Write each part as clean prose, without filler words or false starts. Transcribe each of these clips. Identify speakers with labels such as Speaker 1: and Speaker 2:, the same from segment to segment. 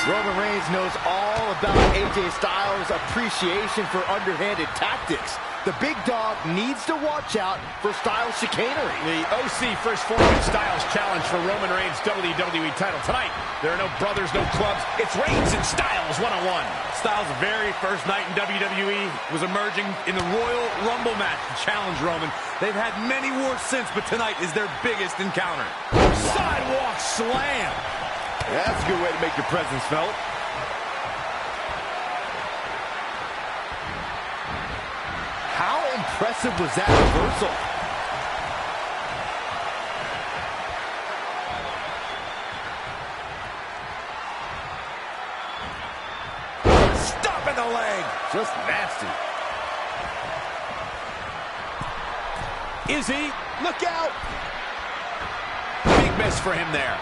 Speaker 1: Roman Reigns knows all about AJ Styles' appreciation for underhanded tactics. The big dog needs to watch out for Styles' chicanery.
Speaker 2: The OC first formed Styles challenge for Roman Reigns' WWE title. Tonight, there are no brothers, no clubs. It's Reigns and Styles one-on-one.
Speaker 3: Styles' very first night in WWE was emerging in the Royal Rumble match to challenge Roman. They've had many wars since, but tonight is their biggest encounter.
Speaker 2: Sidewalk slam.
Speaker 1: That's a good way to make your presence felt. How impressive was that reversal?
Speaker 2: Stopping the leg.
Speaker 1: Just nasty.
Speaker 2: Is he? Look out. Big miss for him there.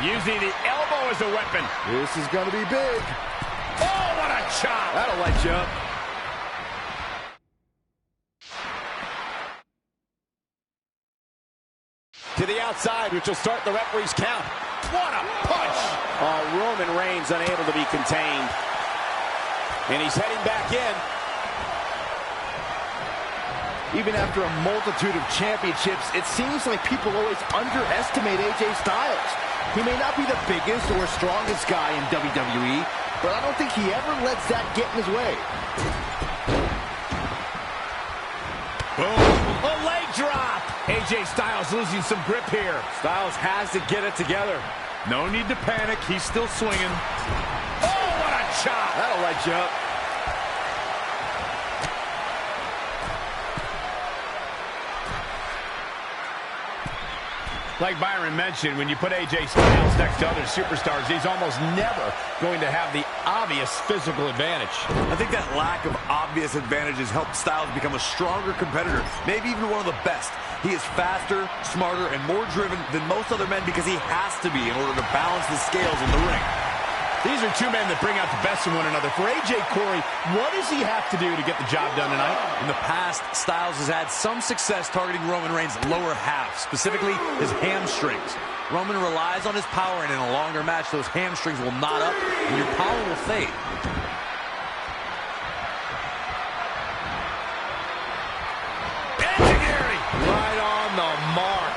Speaker 2: Using the elbow as a weapon.
Speaker 1: This is going to be big.
Speaker 2: Oh, what a chop.
Speaker 1: That'll light you up.
Speaker 2: To the outside, which will start the referee's count. What a punch. Roman Reigns unable to be contained. And he's heading back in.
Speaker 1: Even after a multitude of championships, it seems like people always underestimate AJ Styles. He may not be the biggest or strongest guy in WWE, but I don't think he ever lets that get in his way.
Speaker 2: Boom. A leg drop. AJ Styles losing some grip here.
Speaker 3: Styles has to get it together. No need to panic. He's still swinging.
Speaker 2: Oh, what a chop.
Speaker 1: That'll light you up.
Speaker 2: Like Byron mentioned, when you put AJ Styles next to other superstars, he's almost never going to have the obvious physical advantage.
Speaker 3: I think that lack of obvious advantages helped Styles become a stronger competitor, maybe even one of the best. He is faster, smarter, and more driven than most other men because he has to be in order to balance the scales in the ring.
Speaker 2: These are two men that bring out the best in one another. For AJ, Corey, what does he have to do to get the job done tonight?
Speaker 3: In the past, Styles has had some success targeting Roman Reigns' lower half, specifically his hamstrings. Roman relies on his power, and in a longer match, those hamstrings will knot up, and your power will fade.
Speaker 2: Right on the mark.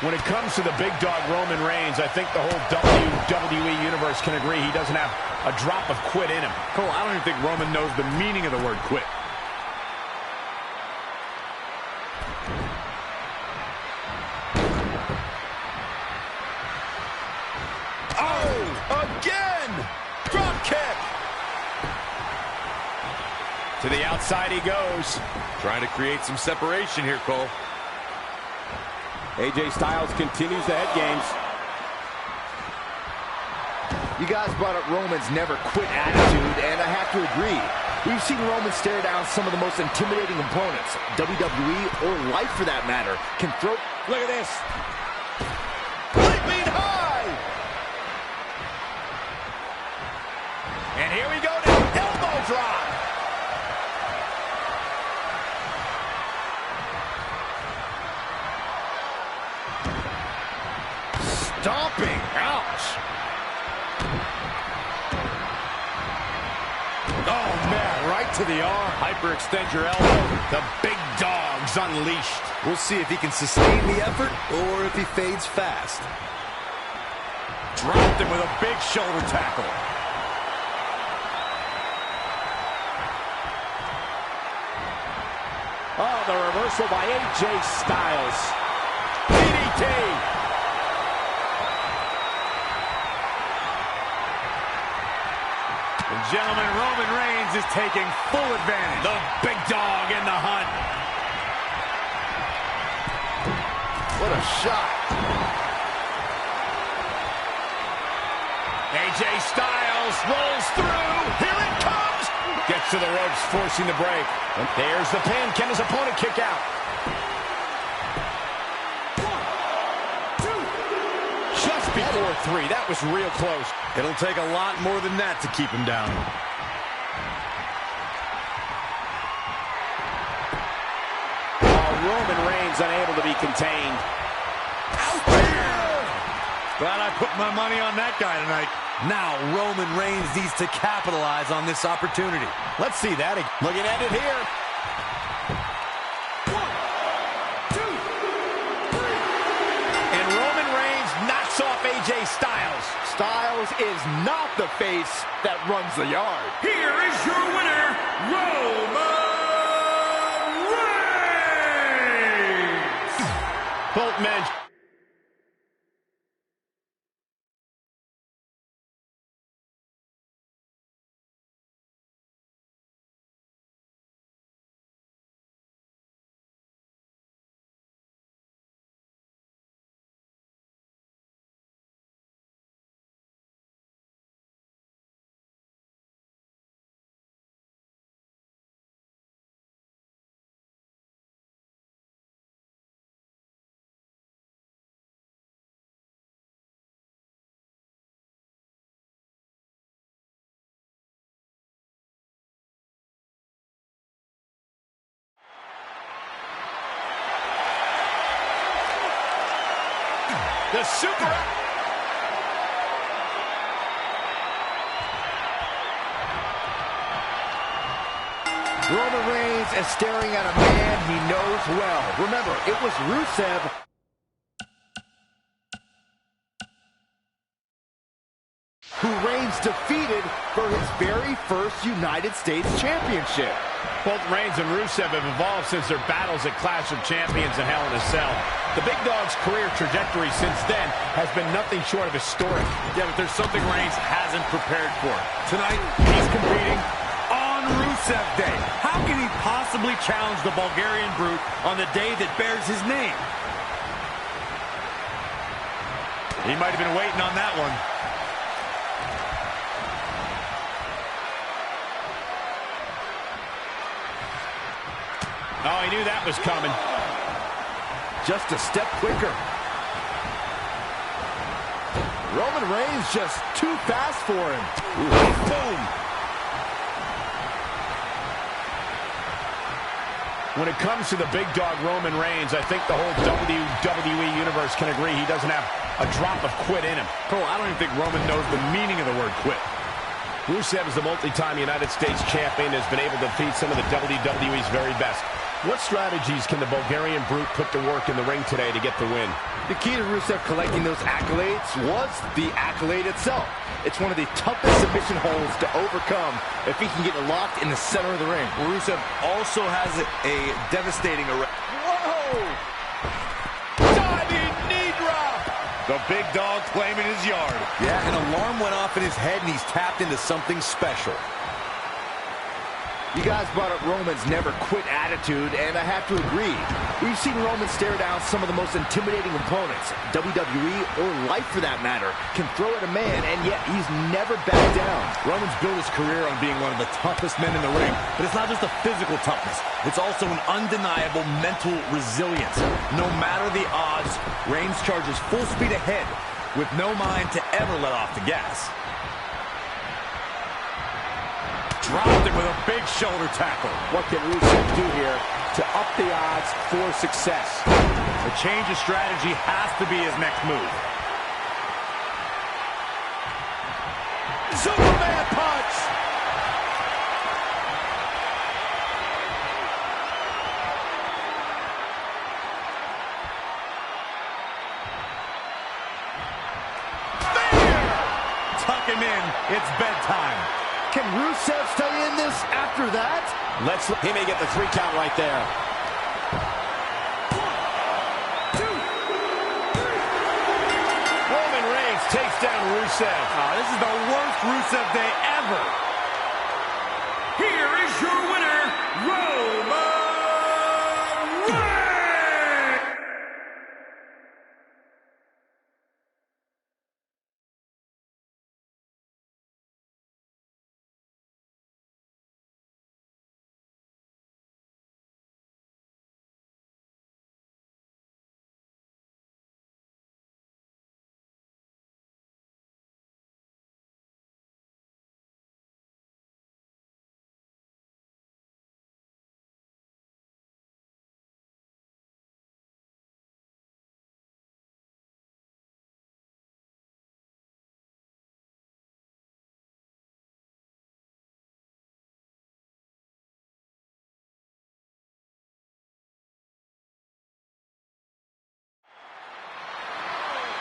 Speaker 2: When it comes to the big dog Roman Reigns, I think the whole WWE Universe can agree he doesn't have a drop of quit in him.
Speaker 3: Cole, I don't even think Roman knows the meaning of the word quit.
Speaker 2: Oh, again! Drop kick! To the outside he goes.
Speaker 3: Trying to create some separation here, Cole.
Speaker 2: AJ Styles continues the head games.
Speaker 1: You guys brought up Roman's never quit attitude, and I have to agree. We've seen Roman stare down some of the most intimidating opponents, WWE or life for that matter, can throw...
Speaker 2: Look at this.
Speaker 1: Leaping high!
Speaker 2: And here we go to elbow drop.
Speaker 1: Stomping. Ouch.
Speaker 2: Oh, man, right to the arm. Hyperextend your elbow. The big dog's unleashed.
Speaker 3: We'll see if he can sustain the effort or if he fades fast.
Speaker 2: Dropped him with a big shoulder tackle. Oh, the reversal by AJ Styles. DDT.
Speaker 3: And gentlemen, Roman Reigns is taking full advantage.
Speaker 2: The big dog in the hunt.
Speaker 1: What a shot.
Speaker 2: AJ Styles rolls through. Here it comes. Gets to the ropes, forcing the break. And there's the pin. Can his opponent kick out? 1, 2. Just before 3. That was real close.
Speaker 3: It'll take a lot more than that to keep him down.
Speaker 2: Roman Reigns unable to be contained.
Speaker 3: Glad I put my money on that guy tonight. Now Roman Reigns needs to capitalize on this opportunity.
Speaker 2: Let's see that again. Looking at it here. 1, 2, 3. And Roman Reigns knocks off AJ Styles.
Speaker 1: Styles is not the face that runs the yard.
Speaker 4: Here is your winner, Roman Reigns!
Speaker 2: Both men. The super.
Speaker 1: Roman Reigns is staring at a man he knows well. Remember, it was Rusev who Reigns defeated for his very first United States Championship.
Speaker 2: Both Reigns and Rusev have evolved since their battles at Clash of Champions and Hell in a Cell. The Big Dog's career trajectory since then has been nothing short of historic.
Speaker 3: Yeah, but there's something Reigns hasn't prepared for. Tonight, he's competing on Rusev Day. How can he possibly challenge the Bulgarian Brute on the day that bears his name? He might have been waiting on that one.
Speaker 2: Oh, he knew that was coming.
Speaker 1: Just a step quicker. Roman Reigns just too fast for him.
Speaker 2: Boom! When it comes to the big dog Roman Reigns, I think the whole WWE Universe can agree he doesn't have a drop of quit in him.
Speaker 3: Cole, I don't even think Roman knows the meaning of the word quit.
Speaker 2: Rusev is the multi-time United States champion and has been able to defeat some of the WWE's very best. What strategies can the Bulgarian Brute put to work in the ring today to get the win?
Speaker 1: The key to Rusev collecting those accolades was the accolade itself. It's one of the toughest submission holds to overcome if he can get it locked in the center of the ring.
Speaker 3: Rusev also has a devastating arrest.
Speaker 1: Whoa!
Speaker 2: Diving knee drop!
Speaker 3: The big dog claiming his yard. Yeah, an alarm went off in his head, and he's tapped into something special.
Speaker 1: You guys brought up Roman's never quit attitude, and I have to agree. We've seen Roman stare down some of the most intimidating opponents, WWE or life for that matter, can throw at a man, and yet he's never backed down.
Speaker 3: Roman's built his career on being one of the toughest men in the ring, but it's not just a physical toughness. It's also an undeniable mental resilience. No matter the odds, Reigns charges full speed ahead with no mind to ever let off the gas. Dropped him with a big shoulder tackle.
Speaker 2: What can Rusev do here to up the odds for success?
Speaker 3: A change of strategy has to be his next move.
Speaker 2: Superman punch!
Speaker 3: lock him in. It's bedtime.
Speaker 1: Can Rusev stay in this after that?
Speaker 2: He may get the 3 count right there.
Speaker 4: 1, 2, 3.
Speaker 2: Roman Reigns takes down Rusev.
Speaker 3: Oh, this is the worst Rusev day ever.
Speaker 4: Here is your winner, Roman Reigns!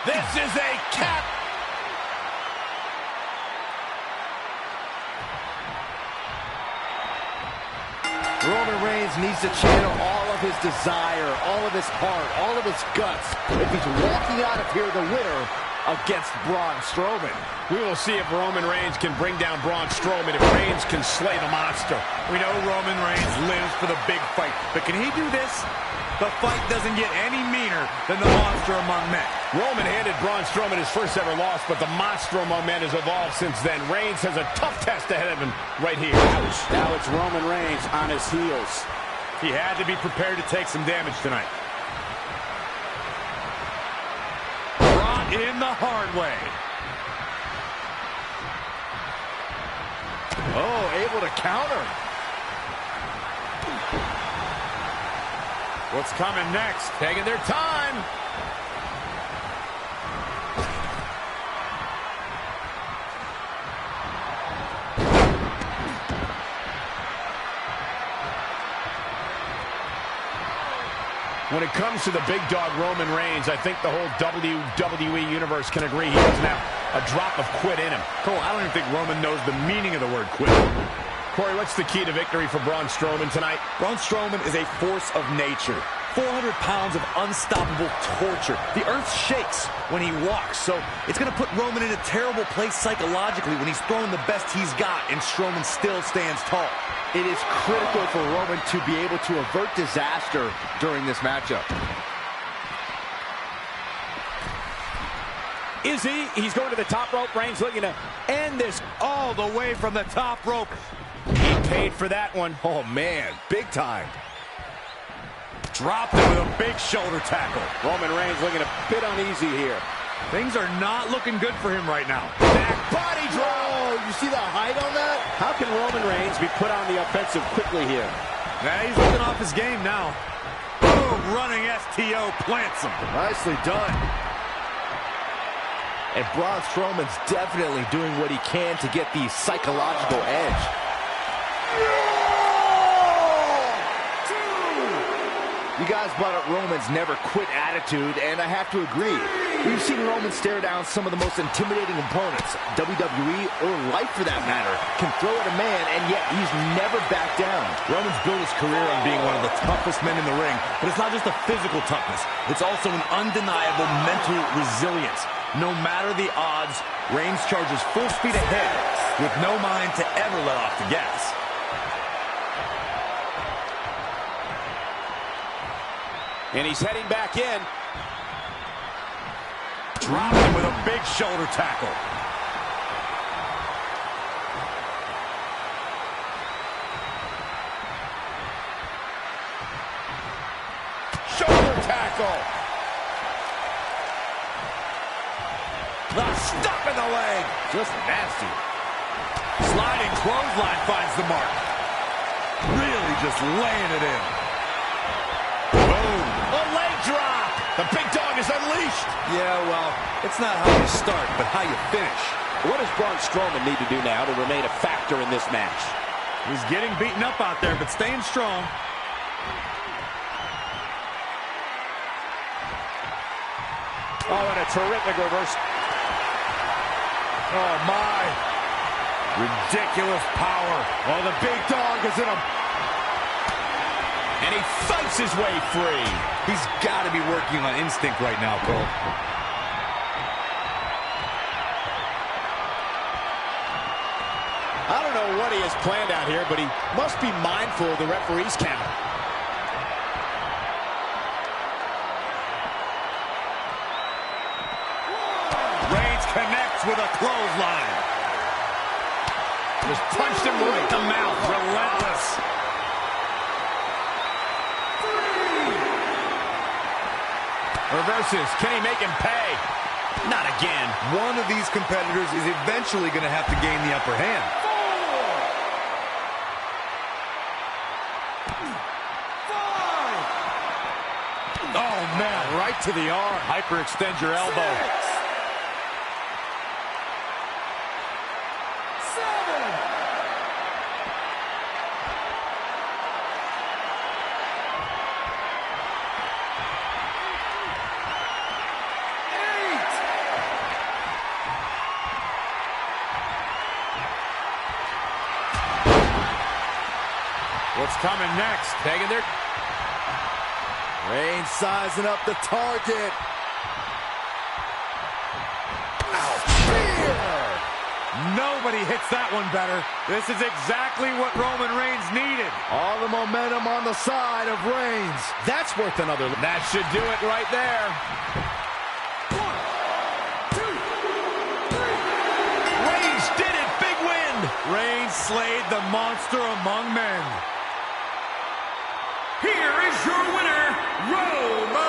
Speaker 2: This is a cap.
Speaker 1: Roman Reigns needs to channel all of his desire, all of his heart, all of his guts if he's walking out of here the winner against Braun Strowman.
Speaker 2: We will see if Roman Reigns can bring down Braun Strowman, if Reigns can slay the monster.
Speaker 3: We know Roman Reigns lives for the big fight, but can he do this? The fight doesn't get any meaner than the monster among men.
Speaker 2: Roman handed Braun Strowman his first ever loss, but the monster among men has evolved since then. Reigns has a tough test ahead of him right here.
Speaker 5: Now it's Roman Reigns on his heels.
Speaker 3: He had to be prepared to take some damage tonight. Brought in the hard way.
Speaker 1: Oh, able to counter.
Speaker 3: What's coming next?
Speaker 2: Taking their time. When it comes to the big dog Roman Reigns, I think the whole WWE Universe can agree he doesn't have a drop of quit in him.
Speaker 3: Cole, I don't even think Roman knows the meaning of the word quit.
Speaker 2: Corey, what's the key to victory for Braun Strowman tonight?
Speaker 3: Braun Strowman is a force of nature. 400 pounds of unstoppable torture. The earth shakes when he walks, so it's going to put Roman in a terrible place psychologically when he's throwing the best he's got, and Strowman still stands tall.
Speaker 1: It is critical for Roman to be able to avert disaster during this matchup.
Speaker 2: Is he? He's going to the top rope. Reigns looking to end this
Speaker 3: All the way from the top rope.
Speaker 2: He paid for that one.
Speaker 3: Oh, man, big time. Dropped him with a big shoulder tackle.
Speaker 5: Roman Reigns looking a bit uneasy here.
Speaker 3: Things are not looking good for him right now.
Speaker 2: Back body drop.
Speaker 1: Oh, you see the height on that?
Speaker 5: How can Roman Reigns be put on the offensive quickly here?
Speaker 3: Yeah, he's looking off his game now. Boom, running STO plants him.
Speaker 1: Nicely done. And Braun Strowman's definitely doing what he can to get the psychological edge. You guys brought up Roman's never quit attitude, and I have to agree. We've seen Roman stare down some of the most intimidating opponents, WWE or life for that matter, can throw at a man, and yet he's never backed down.
Speaker 3: Roman's built his career on being one of the toughest men in the ring, but it's not just a physical toughness. It's also an undeniable mental resilience. No matter the odds, Reigns charges full speed ahead with no mind to ever let off the gas.
Speaker 2: And he's heading back in.
Speaker 3: Dropped him with a big shoulder tackle.
Speaker 2: Shoulder tackle.
Speaker 3: The stop in the leg. Just nasty. Sliding clothesline finds the mark. Really just laying it in. Boom.
Speaker 2: A leg drop. The big dog is unleashed.
Speaker 3: Yeah, well, it's not how you start, but how you finish.
Speaker 5: What does Braun Strowman need to do now to remain a factor in this match?
Speaker 3: He's getting beaten up out there, but staying strong.
Speaker 5: Oh, and a terrific reverse.
Speaker 1: Oh, my. Ridiculous power. Oh, the big dog is in him.
Speaker 2: And he fights his way free.
Speaker 3: He's got to be working on instinct right now, Cole.
Speaker 2: I don't know what he has planned out here, but he must be mindful of the referee's count.
Speaker 3: Reigns connects with a clothesline.
Speaker 2: Just punched him right in the mouth. Relentless. Reverses. Can he make him pay? Not again.
Speaker 3: One of these competitors is eventually going to have to gain the upper hand.
Speaker 1: Oh, man.
Speaker 2: Right to the arm.
Speaker 3: Hyperextend your elbow.
Speaker 4: 7.
Speaker 1: What's coming next?
Speaker 2: Taking their...
Speaker 1: Reigns sizing up the target.
Speaker 3: Nobody hits that one better. This is exactly what Roman Reigns needed.
Speaker 1: All the momentum on the side of Reigns.
Speaker 2: That's worth another... That should do it right there.
Speaker 4: 1, 2, 3.
Speaker 2: Reigns did it. Big win.
Speaker 3: Reigns slayed the monster among men.
Speaker 4: Here is your winner, Roman Reigns!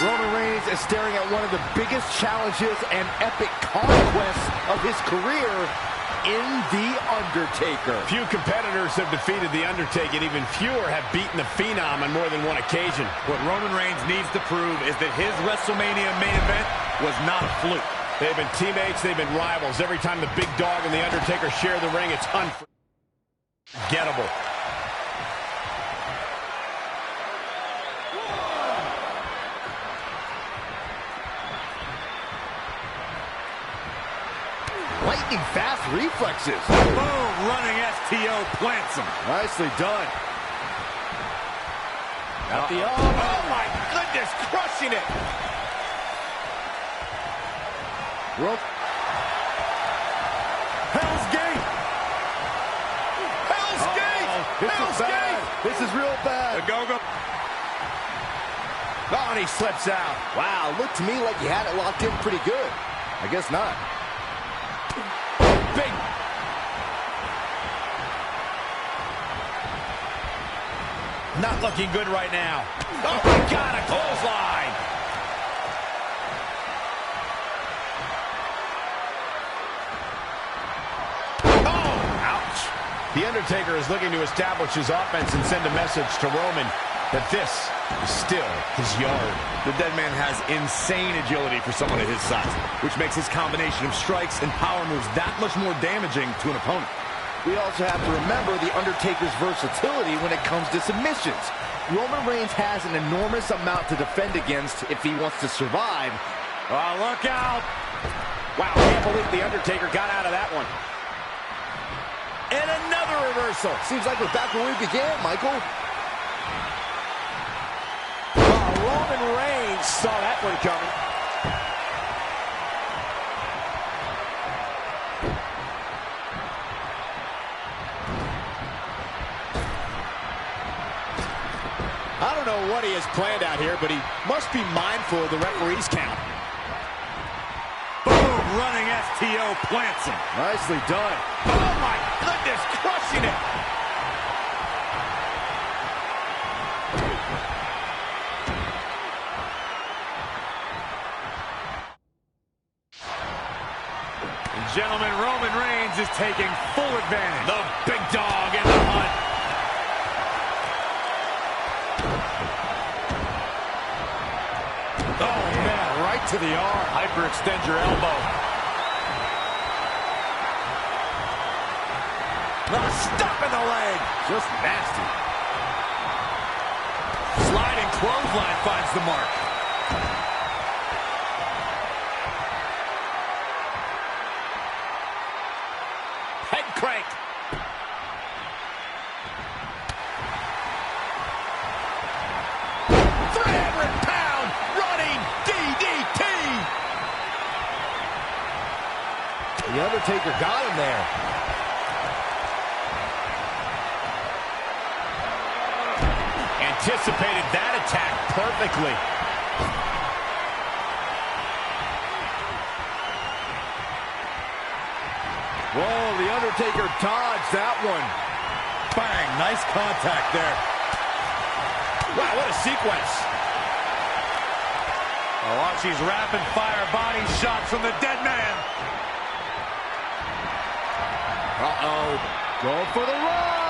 Speaker 1: Roman Reigns is staring at one of the biggest challenges and epic conquests of his career in The Undertaker.
Speaker 2: Few competitors have defeated The Undertaker, and even fewer have beaten the Phenom on more than one occasion.
Speaker 3: What Roman Reigns needs to prove is that his WrestleMania main event was not a fluke.
Speaker 2: They've been teammates, they've been rivals. Every time the Big Dog and The Undertaker share the ring, it's unforgettable.
Speaker 1: Lightning fast reflexes.
Speaker 3: Boom, running STO plants him.
Speaker 1: Nicely done.
Speaker 2: Got the arm. Oh my goodness, crushing it.
Speaker 3: Hell's Gate.
Speaker 2: Hell's Gate.
Speaker 1: This
Speaker 2: Hell's
Speaker 1: is bad.
Speaker 2: Gate.
Speaker 1: This is real bad.
Speaker 3: The go-go.
Speaker 1: Oh, and he slips out. Wow, looked to me like he had it locked in pretty good. I guess not.
Speaker 2: Big. Not looking good right now. Oh my God, a clothesline. Oh, ouch. The Undertaker is looking to establish his offense and send a message to Roman that this is still his yard.
Speaker 3: The dead man has insane agility for someone at his size, which makes his combination of strikes and power moves that much more damaging to an opponent.
Speaker 1: We also have to remember The Undertaker's versatility when it comes to submissions. Roman Reigns has an enormous amount to defend against if he wants to survive.
Speaker 2: Oh, look out. Wow, can't believe The Undertaker got out of that one. And another reversal.
Speaker 1: Seems like we're back where we began, Michael.
Speaker 5: Roman Reigns saw that one coming. I don't know what he has planned out here, but he must be mindful of the referee's count.
Speaker 3: Boom, running STO plants him.
Speaker 1: Nicely done.
Speaker 3: Oh my goodness, crushing it. And gentlemen, Roman Reigns is taking full advantage. The big dog in the hunt. Oh, man, right to the arm. Hyperextend your elbow. Stop in the leg.
Speaker 1: Just nasty.
Speaker 3: Sliding clothesline finds the mark. Head crank.
Speaker 1: The Undertaker got him there.
Speaker 3: Anticipated that attack perfectly.
Speaker 1: Whoa, the Undertaker dodged that one.
Speaker 3: Bang, nice contact there.
Speaker 5: Wow, what a sequence.
Speaker 3: Watch these rapid-fire body shots from the dead man.
Speaker 1: Uh-oh. Going for the run.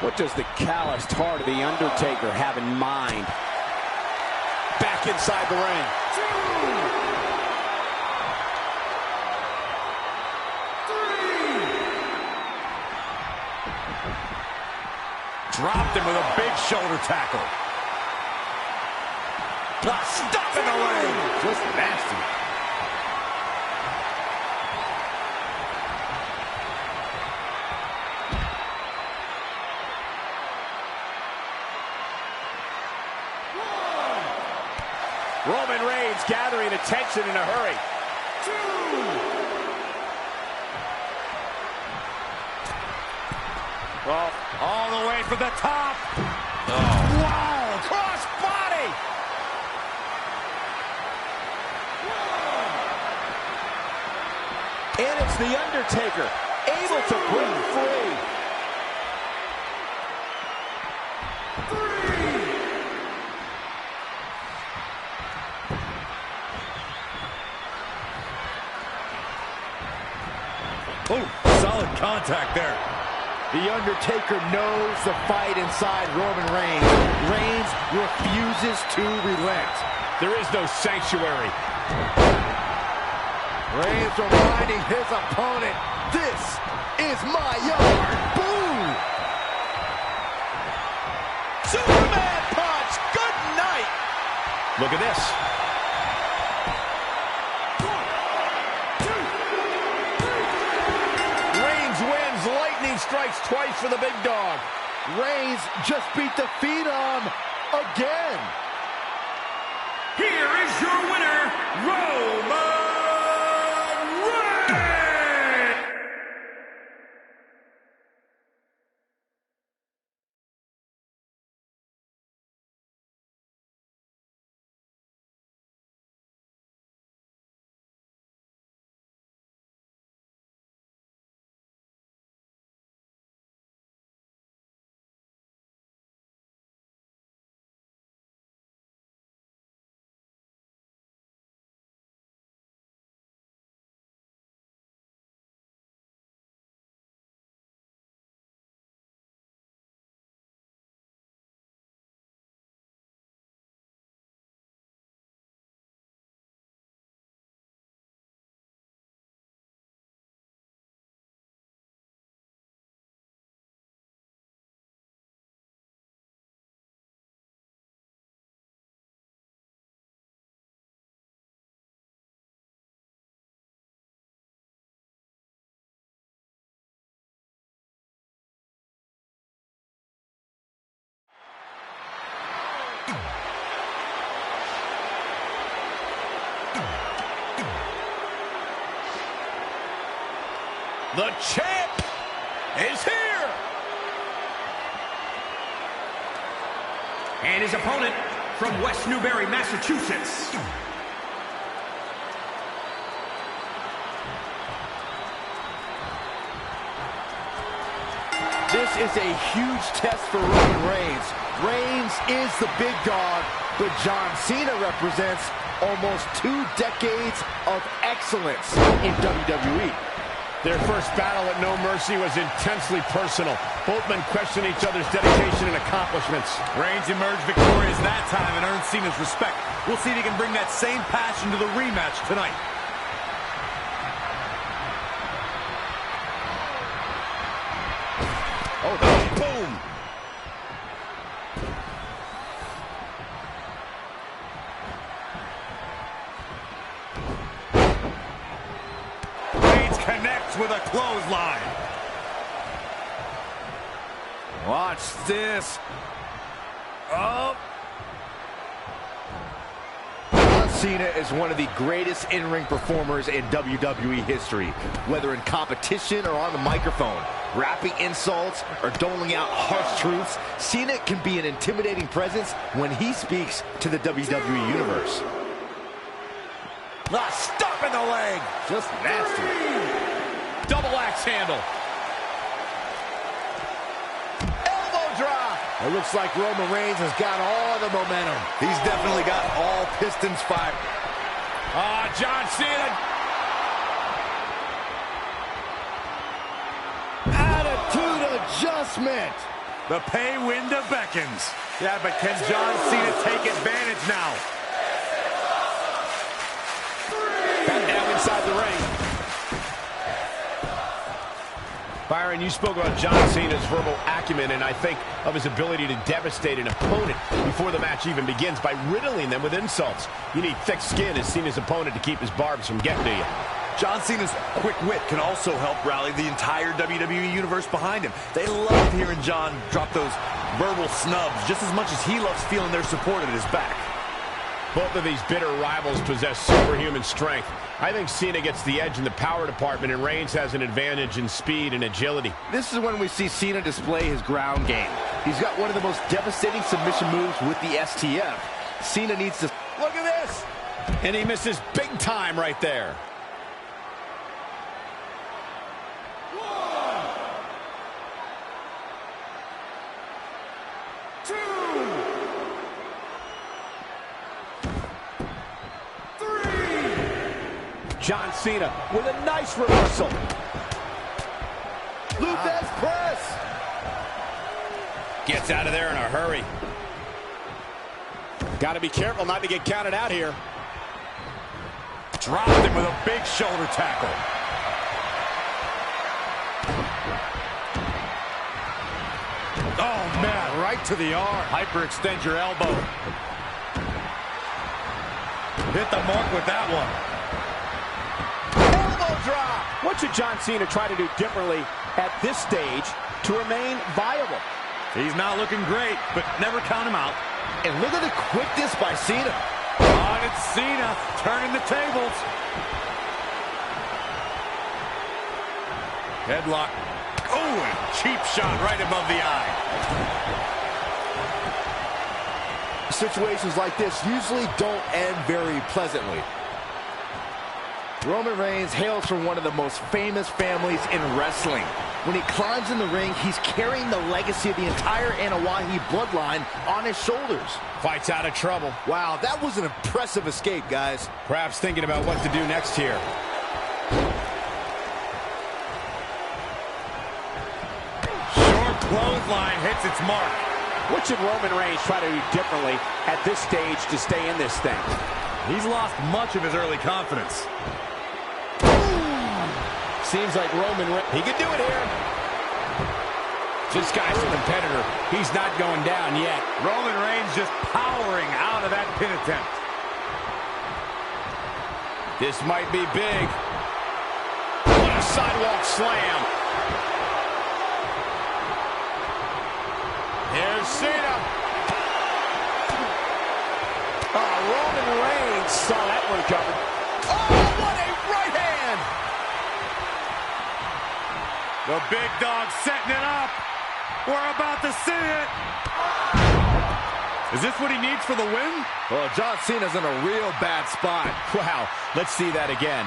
Speaker 5: What does the calloused heart of the Undertaker have in mind? Back inside the ring.
Speaker 3: Dropped him with a big shoulder tackle. Stop in the leg.
Speaker 1: Just nasty.
Speaker 5: Roman Reigns gathering attention in a hurry.
Speaker 3: Well, all the way from the top. Oh. Wow, cross body.
Speaker 5: And it's the Undertaker able to break free.
Speaker 3: Oh, solid contact there.
Speaker 1: The Undertaker knows the fight inside Roman Reigns. Reigns refuses to relent.
Speaker 5: There is no sanctuary.
Speaker 1: Reigns reminding his opponent, this is my yard. Boom!
Speaker 5: Superman punch. Good night.
Speaker 3: Look at this.
Speaker 1: Strikes twice for the big dog. Reigns just beat the Phenom again.
Speaker 4: Here is your winner, Roman
Speaker 2: The champ is here.
Speaker 4: And his opponent from West Newbury, Massachusetts.
Speaker 1: This is a huge test for Roman Reigns. Reigns is the big dog, but John Cena represents almost 2 decades of excellence in WWE.
Speaker 5: Their first battle at No Mercy was intensely personal. Both men questioned each other's dedication and accomplishments.
Speaker 3: Reigns emerged victorious that time and earned Cena's respect. We'll see if he can bring that same passion to the rematch tonight.
Speaker 2: Oh, no. Boom.
Speaker 3: Reigns connects with a clothesline. Watch this. Oh.
Speaker 1: John Cena is one of the greatest in-ring performers in WWE history. Whether in competition or on the microphone, rapping insults or doling out harsh truths, Cena can be an intimidating presence when he speaks to the WWE Universe.
Speaker 3: Stop in the leg. Just nasty.
Speaker 2: Double axe handle.
Speaker 1: Elbow drop. It looks like Roman Reigns has got all the momentum.
Speaker 3: He's definitely got all pistons fired.
Speaker 2: John Cena.
Speaker 1: Attitude adjustment.
Speaker 3: The pay window beckons. Yeah, but can John Cena take advantage now?
Speaker 5: Back down inside the ring. Byron, you spoke about John Cena's verbal acumen, and I think of his ability to devastate an opponent before the match even begins by riddling them with insults. You need thick skin as Cena's opponent to keep his barbs from getting to you.
Speaker 3: John Cena's quick wit can also help rally the entire WWE Universe behind him. They love hearing John drop those verbal snubs just as much as he loves feeling their support at his back.
Speaker 5: Both of these bitter rivals possess superhuman strength. I think Cena gets the edge in the power department, and Reigns has an advantage in speed and agility.
Speaker 1: This is when we see Cena display his ground game. He's got one of the most devastating submission moves with the STF. Cena needs to... Look at this!
Speaker 5: And he misses big time right there. John Cena with a nice reversal.
Speaker 1: Luthez press.
Speaker 5: Gets out of there in a hurry. Got to be careful not to get counted out here.
Speaker 3: Dropped him with a big shoulder tackle. Oh, man, right to the arm. Hyperextend your elbow. Hit the mark with that one.
Speaker 1: Drop.
Speaker 5: What should John Cena try to do differently at this stage to remain viable?
Speaker 3: He's not looking great, but never count him out.
Speaker 1: And look at the quickness by Cena.
Speaker 3: Oh, and it's Cena turning the tables. Headlock. Oh, and cheap shot right above the eye.
Speaker 1: Situations like this usually don't end very pleasantly. Roman Reigns hails from one of the most famous families in wrestling. When he climbs in the ring, he's carrying the legacy of the entire Anoa'i bloodline on his shoulders.
Speaker 5: Fights out of trouble.
Speaker 1: Wow, that was an impressive escape, guys.
Speaker 5: Perhaps thinking about what to do next here.
Speaker 3: Short clothesline hits its mark.
Speaker 5: What should Roman Reigns try to do differently at this stage to stay in this thing?
Speaker 3: He's lost much of his early confidence.
Speaker 5: Seems like Roman Reigns, he can do it here. This guy's a competitor. He's not going down yet.
Speaker 3: Roman Reigns just powering out of that pin attempt.
Speaker 5: This might be big. What a sidewalk slam. Here's Cena.
Speaker 2: Reigns saw that one coming.
Speaker 3: Oh, what a right hand! The big dog setting it up. We're about to see it. Is this what he needs for the win?
Speaker 1: Well, John Cena's in a real bad spot.
Speaker 5: Wow, let's see that again.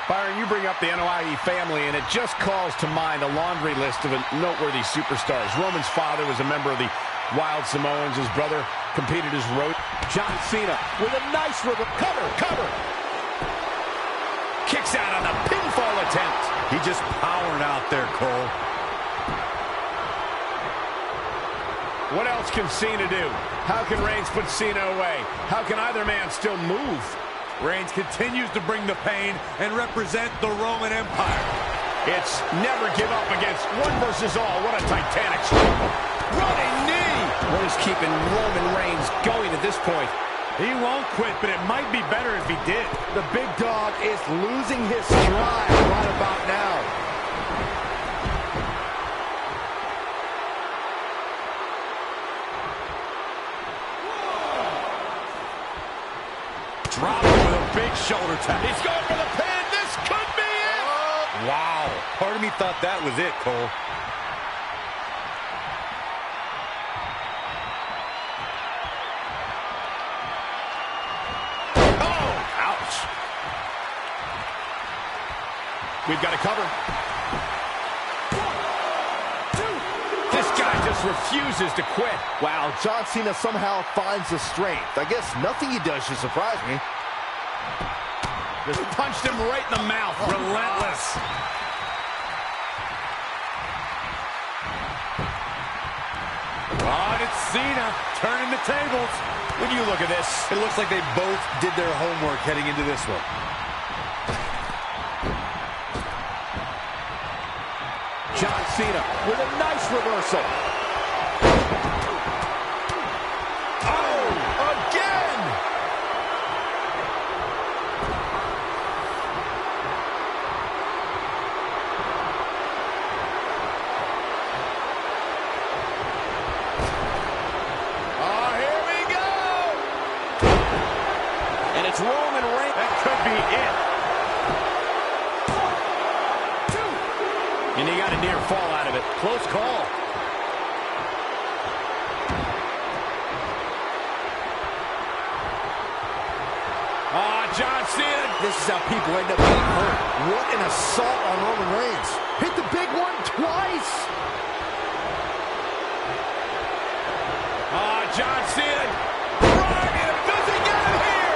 Speaker 5: Byron, you bring up the NOIE family, and it just calls to mind a laundry list of noteworthy superstars. Roman's father was a member of the Wild Samoans. His brother competed as road.
Speaker 2: John Cena with a nice river. Cover.
Speaker 5: Kicks out on the pinfall attempt.
Speaker 3: He just powered out there, Cole.
Speaker 5: What else can Cena do? How can Reigns put Cena away? How can either man still move?
Speaker 3: Reigns continues to bring the pain and represent the Roman Empire.
Speaker 5: It's never give up against one versus all. What a titanic struggle. Running knee.
Speaker 2: What is keeping Roman Reigns going at this point?
Speaker 3: He won't quit, but it might be better if he did.
Speaker 1: The big dog is losing his stride right about now.
Speaker 3: Dropping with a big shoulder tap.
Speaker 5: He's going for the pin. This could be it.
Speaker 3: Wow. Part of me thought that was it, Cole.
Speaker 5: Oh, ouch. We've got to cover. This guy just refuses to quit.
Speaker 1: Wow, John Cena somehow finds the strength. I guess nothing he does should surprise me.
Speaker 5: Just punched him right in the mouth.
Speaker 3: Relentless. Oh, and it's Cena turning the tables.
Speaker 5: When you look at this,
Speaker 3: It looks like they both did their homework heading into this one.
Speaker 2: John Cena with a nice reversal.
Speaker 5: oh, again.
Speaker 1: Oh, here we go!
Speaker 2: And it's Roman Reigns.
Speaker 3: That could be it.
Speaker 5: And he got a near fall out of it.
Speaker 1: Close call.
Speaker 5: John Cena.
Speaker 1: This is how people end up getting hurt. What an assault on Roman Reigns. Hit the big one twice.
Speaker 5: John Cena. Right, does he get it here?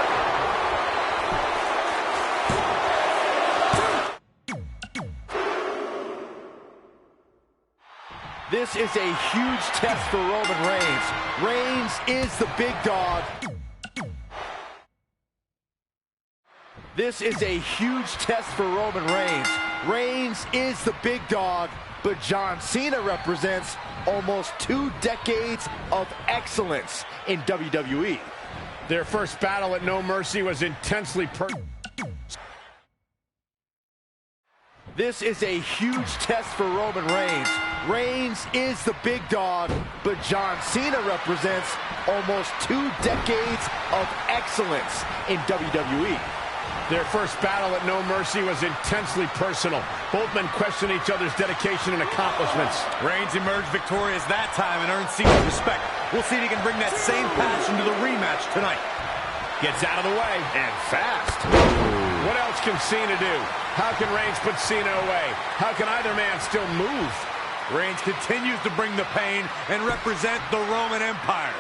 Speaker 1: This is a huge test for Roman Reigns. Reigns is the big dog. This is a huge test for Roman Reigns. Reigns is the big dog, but John Cena represents almost 2 decades of excellence in WWE.
Speaker 5: Their first battle at No Mercy was intensely
Speaker 1: This is a huge test for Roman Reigns. Reigns is the big dog, but John Cena represents almost 2 decades of excellence in WWE.
Speaker 5: Their first battle at No Mercy was intensely personal. Both men questioned each other's dedication and accomplishments.
Speaker 3: Reigns emerged victorious that time and earned Cena's respect. We'll see if he can bring that same passion to the rematch tonight.
Speaker 5: Gets out of the way.
Speaker 1: And fast.
Speaker 5: What else can Cena do? How can Reigns put Cena away? How can either man still move?
Speaker 3: Reigns continues to bring the pain and represent the Roman Empire.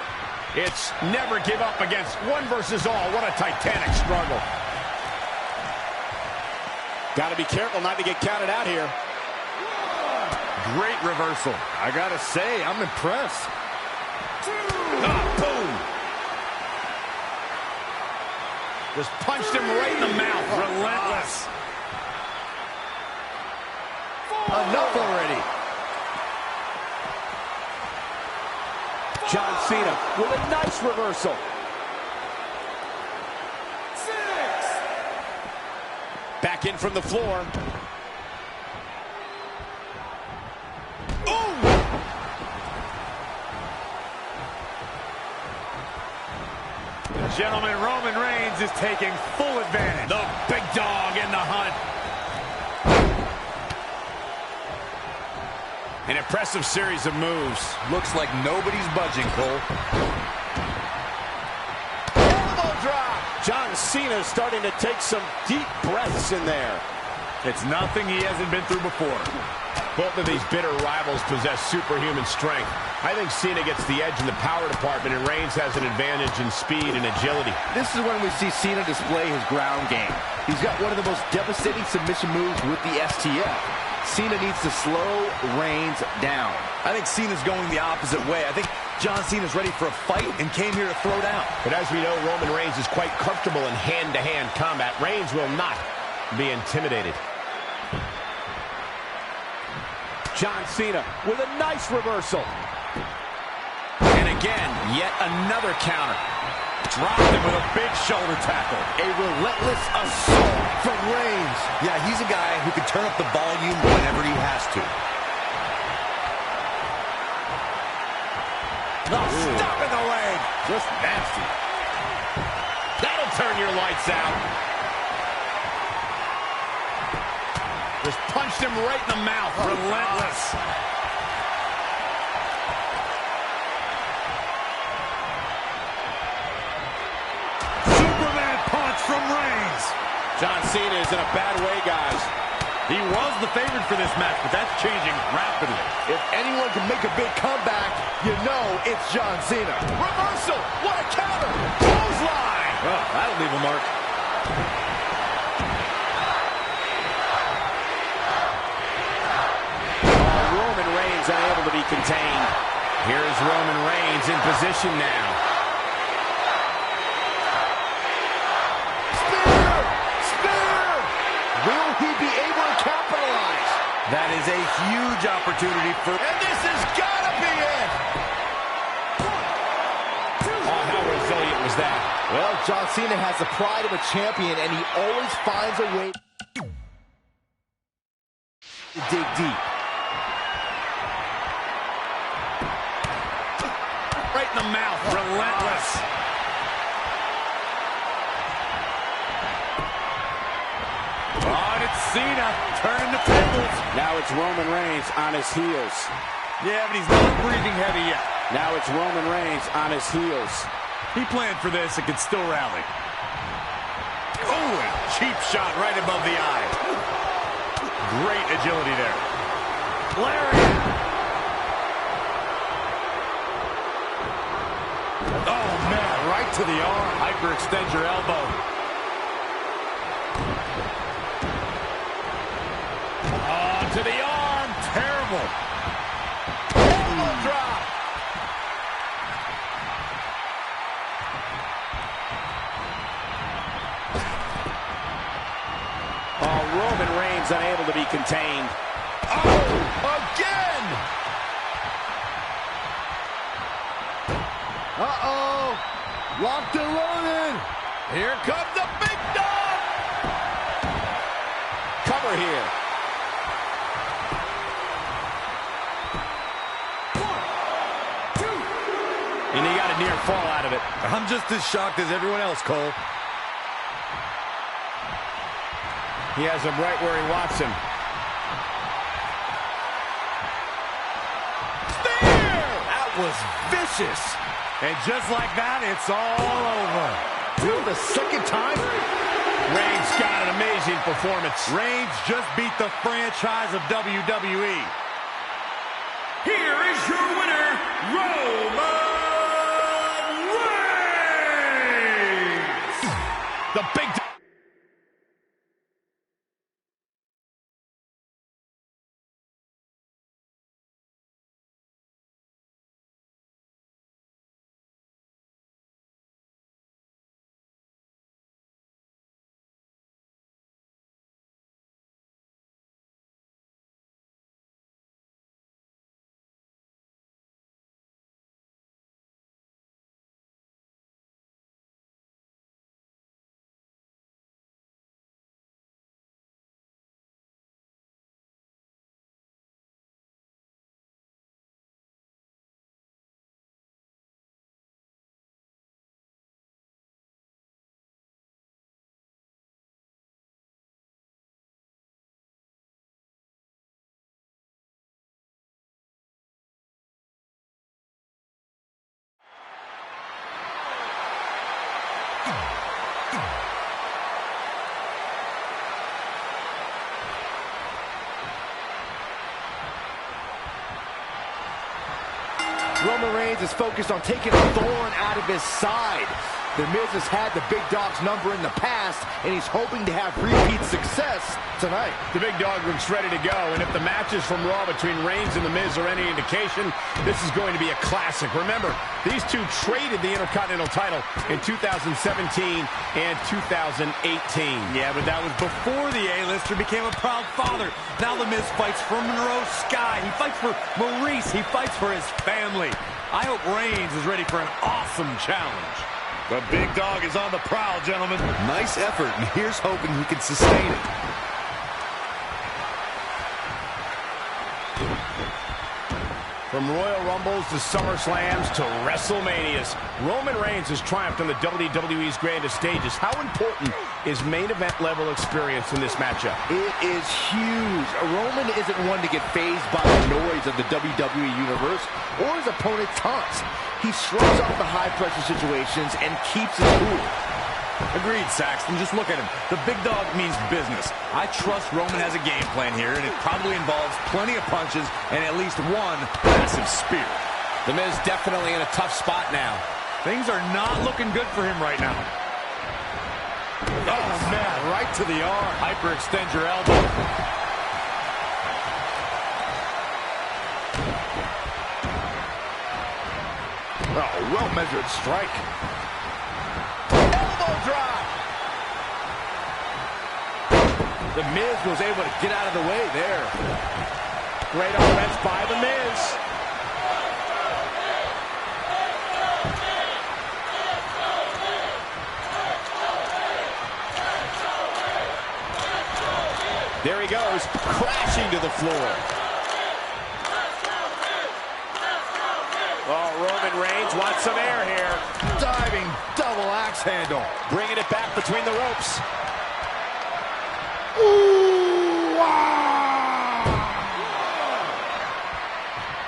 Speaker 5: It's never give up against one versus all. What a titanic struggle.
Speaker 2: Got to be careful not to get counted out here.
Speaker 3: Great reversal.
Speaker 1: I gotta say, I'm impressed.
Speaker 5: Boom. Just punched him right in the mouth.
Speaker 3: Relentless.
Speaker 1: Enough already.
Speaker 2: John Cena with a nice reversal. Back in from the floor. Gentlemen, Roman Reigns is taking full advantage.
Speaker 5: The big dog in the hunt. An impressive series of moves.
Speaker 3: Looks like nobody's budging, Cole.
Speaker 2: Elbow drop. John Cena starting to take some deep breaths in there. It's nothing he hasn't been through before.
Speaker 5: Both of these bitter rivals possess superhuman strength. I think Cena gets the edge in the power department, and Reigns has an advantage in speed and agility.
Speaker 1: This is when we see Cena display his ground game. He's got one of the most devastating submission moves with the STF. Cena needs to slow Reigns down.
Speaker 3: I think Cena's going the opposite way. I think John Cena's ready for a fight and came here to throw down.
Speaker 5: But as we know, Roman Reigns is quite comfortable in hand-to-hand combat. Reigns will not be intimidated.
Speaker 2: John Cena with a nice reversal.
Speaker 3: And again, yet another counter. Dropped him with a big shoulder tackle.
Speaker 1: A relentless assault from Reigns.
Speaker 3: Yeah, he's a guy who can turn up the volume whenever he has to.
Speaker 2: No, stop in the leg.
Speaker 1: Just nasty.
Speaker 5: That'll turn your lights out. Just punched him right in the mouth.
Speaker 2: Relentless. Superman punch from Reigns. John Cena is in a bad way, guys. He was the favorite for this match, but that's changing rapidly.
Speaker 1: If anyone can make a big comeback, you know it's John Cena. Reversal! What a counter! Clothesline!
Speaker 3: Oh, that'll leave a mark.
Speaker 2: Roman Reigns unable to be contained.
Speaker 5: Here's Roman Reigns in position now.
Speaker 1: Spear! Spear! Will he be able to capitalize?
Speaker 3: That is a huge opportunity for...
Speaker 1: And this has got to be it!
Speaker 5: Oh, how resilient was that?
Speaker 1: Well, John Cena has the pride of a champion, and he always finds a way to dig deep.
Speaker 2: Right in the mouth. Relentless. Oh, and it's Cena turning the tables. Now it's Roman Reigns on his heels. Yeah, but he's not breathing heavy yet. Now it's Roman Reigns on his heels. He planned for this and could still rally. Oh, a cheap shot right above the eye. Great agility there. Lariat. Oh, man, right to the arm. Hyperextend your elbow. Oh, to the arm. Terrible. Elbow drop. Oh, Roman Reigns unable to be contained.
Speaker 1: Oh, again! Uh-oh! Locked and loaded! Here comes the big dog!
Speaker 2: Cover here.
Speaker 1: 1, 2.
Speaker 5: And he got a near fall out of it.
Speaker 3: I'm just as shocked as everyone else, Cole.
Speaker 5: He has him right where he wants him.
Speaker 1: Spear! That was vicious.
Speaker 2: And just like that, it's all over.
Speaker 1: For the second time?
Speaker 5: Reigns got an amazing performance.
Speaker 2: Reigns just beat the franchise of WWE.
Speaker 4: Here is your winner, Roman Reigns!
Speaker 5: The big
Speaker 1: Roman Reigns is focused on taking a thorn out of his side. The Miz has had the big dog's number in the past, and he's hoping to have repeat success tonight.
Speaker 5: The big dog looks ready to go, and if the matches from Raw between Reigns and The Miz are any indication, this is going to be a classic. Remember, these two traded the Intercontinental title in 2017 and 2018.
Speaker 3: Yeah, but that was before the A-lister became a proud father. Now The Miz fights for Monroe Sky. He fights for Maurice. He fights for his family. I hope Reigns is ready for an awesome challenge.
Speaker 6: The big dog is on the prowl, gentlemen. Nice effort, and here's hoping he can sustain it.
Speaker 5: From Royal Rumbles to SummerSlams to WrestleManias, Roman Reigns has triumphed on the WWE's grandest stages. How important is main event level experience in this matchup?
Speaker 1: It is huge. Roman isn't one to get fazed by the noise of the WWE Universe or his opponent's taunts. He shrugs off the high-pressure situations and keeps it cool.
Speaker 3: Agreed, Saxton. Just look at him. The big dog means business. I trust Roman has a game plan here, and it probably involves plenty of punches and at least one massive spear.
Speaker 2: The Miz definitely in a tough spot now.
Speaker 3: Things are not looking good for him right now.
Speaker 6: Oh, man, right to the arm. Hyperextend your elbow.
Speaker 1: Oh, well-measured strike. Elbow drop. The Miz was able to get out of the way there.
Speaker 5: Great offense by The Miz. There he goes, crashing to the floor. Oh, Roman Reigns wants some air here.
Speaker 1: Diving double axe handle.
Speaker 5: Bringing it back between the ropes.
Speaker 1: Ooh, wow.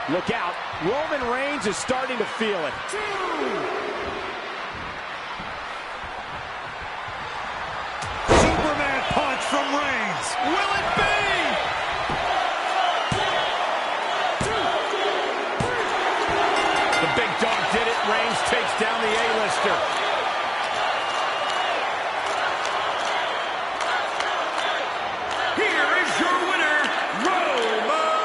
Speaker 5: Look out. Roman Reigns is starting to feel it.
Speaker 6: Superman punch from Reigns. Will it be?
Speaker 5: The big dog did it. Reigns takes down the A-lister.
Speaker 4: Here is your winner, Roman Reigns!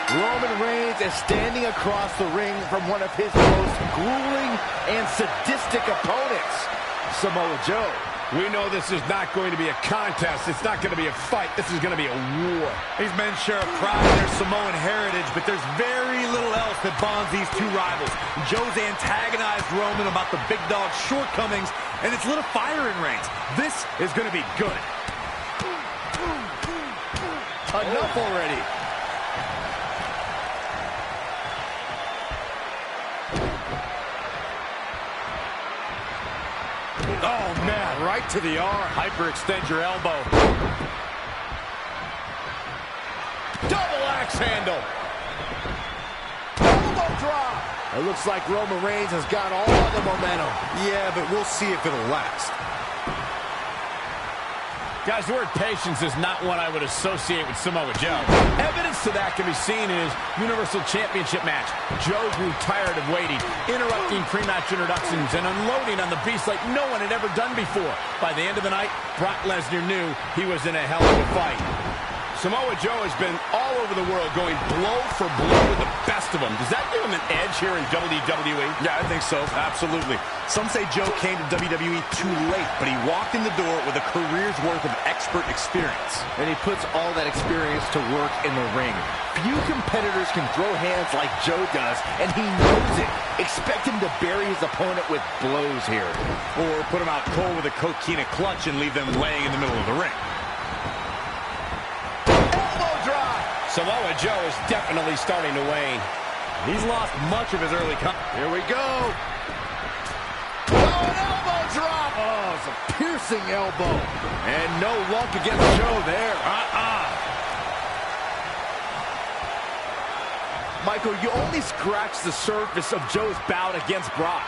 Speaker 1: Roman Reigns is standing across the ring from one of his most grueling and sadistic opponents, Samoa Joe.
Speaker 5: We know this is not going to be a contest. It's not going to be a fight. This is going to be a war.
Speaker 3: These men share a pride in their Samoan heritage, but there's very little else that bonds these two rivals. Joe's antagonized Roman about the big dog's shortcomings, and it's lit a fire in Reigns. This is going to be good.
Speaker 1: Enough already.
Speaker 6: Oh, man, right to the arm. Hyperextend your elbow.
Speaker 1: Double axe handle. Elbow drop. It looks like Roman Reigns has got all of the momentum.
Speaker 6: Yeah, but we'll see if it'll last.
Speaker 5: Guys, the word patience is not one I would associate with Samoa Joe. Evidence to that can be seen in his Universal Championship match. Joe grew tired of waiting, interrupting pre-match introductions and unloading on the beast like no one had ever done before. By the end of the night, Brock Lesnar knew he was in a hell of a fight. Samoa Joe has been all over the world going blow for blow with the best of them. Does that give him an edge here in WWE?
Speaker 6: Yeah, I think so. Absolutely. Some say Joe came to WWE too late, but he walked in the door with a career's worth of expert experience.
Speaker 1: And he puts all that experience to work in the ring. Few competitors can throw hands like Joe does, and he knows it. Expect him to bury his opponent with blows here.
Speaker 6: Or put him out cold with a coquina clutch and leave them laying in the middle of the ring.
Speaker 5: Samoa Joe is definitely starting to wane.
Speaker 6: He's lost much of his early
Speaker 1: Here we go. Oh, an elbow drop. Oh, it's a piercing elbow. And no luck against Joe there. Michael, you only scratched the surface of Joe's bout against Brock.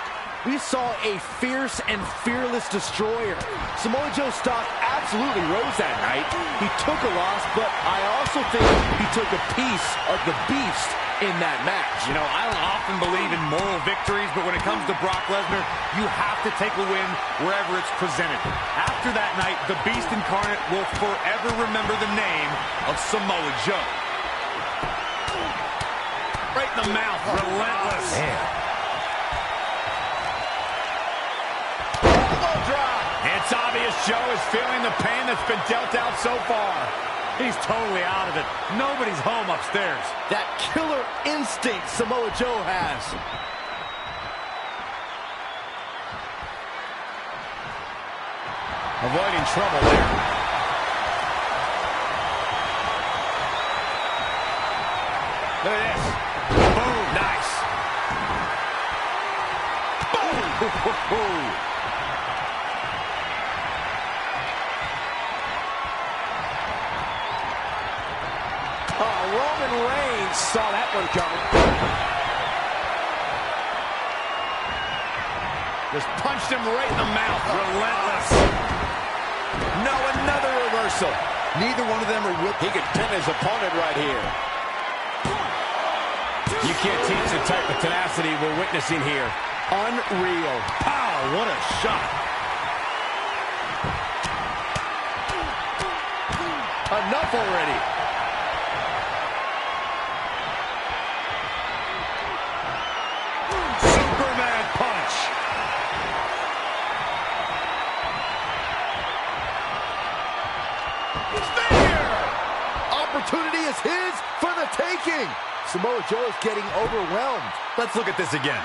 Speaker 1: We saw a fierce and fearless destroyer. Samoa Joe's stock absolutely rose that night. He took a loss, but I also think he took a piece of the beast in that match.
Speaker 3: You know, I don't often believe in moral victories, but when it comes to Brock Lesnar, you have to take a win wherever it's presented. After that night, the Beast Incarnate will forever remember the name of Samoa Joe. Right in the mouth, relentless.
Speaker 1: Man.
Speaker 5: It's obvious Joe is feeling the pain that's been dealt out so far.
Speaker 3: He's totally out of it. Nobody's home upstairs.
Speaker 1: That killer instinct Samoa Joe has.
Speaker 5: Avoiding trouble there. Look at this. Boom. Nice. Boom. Roman Reigns saw that one coming. Just punched him right in the mouth. Relentless. No, another reversal.
Speaker 6: Neither one of them are with.
Speaker 5: He could pin his opponent right here. You can't teach the type of tenacity we're witnessing here. Unreal.
Speaker 1: Pow, what a shot. Enough already.
Speaker 6: Superman punch.
Speaker 1: Spear! Opportunity is his for the taking. Samoa Joe is getting overwhelmed.
Speaker 6: Let's look at this again.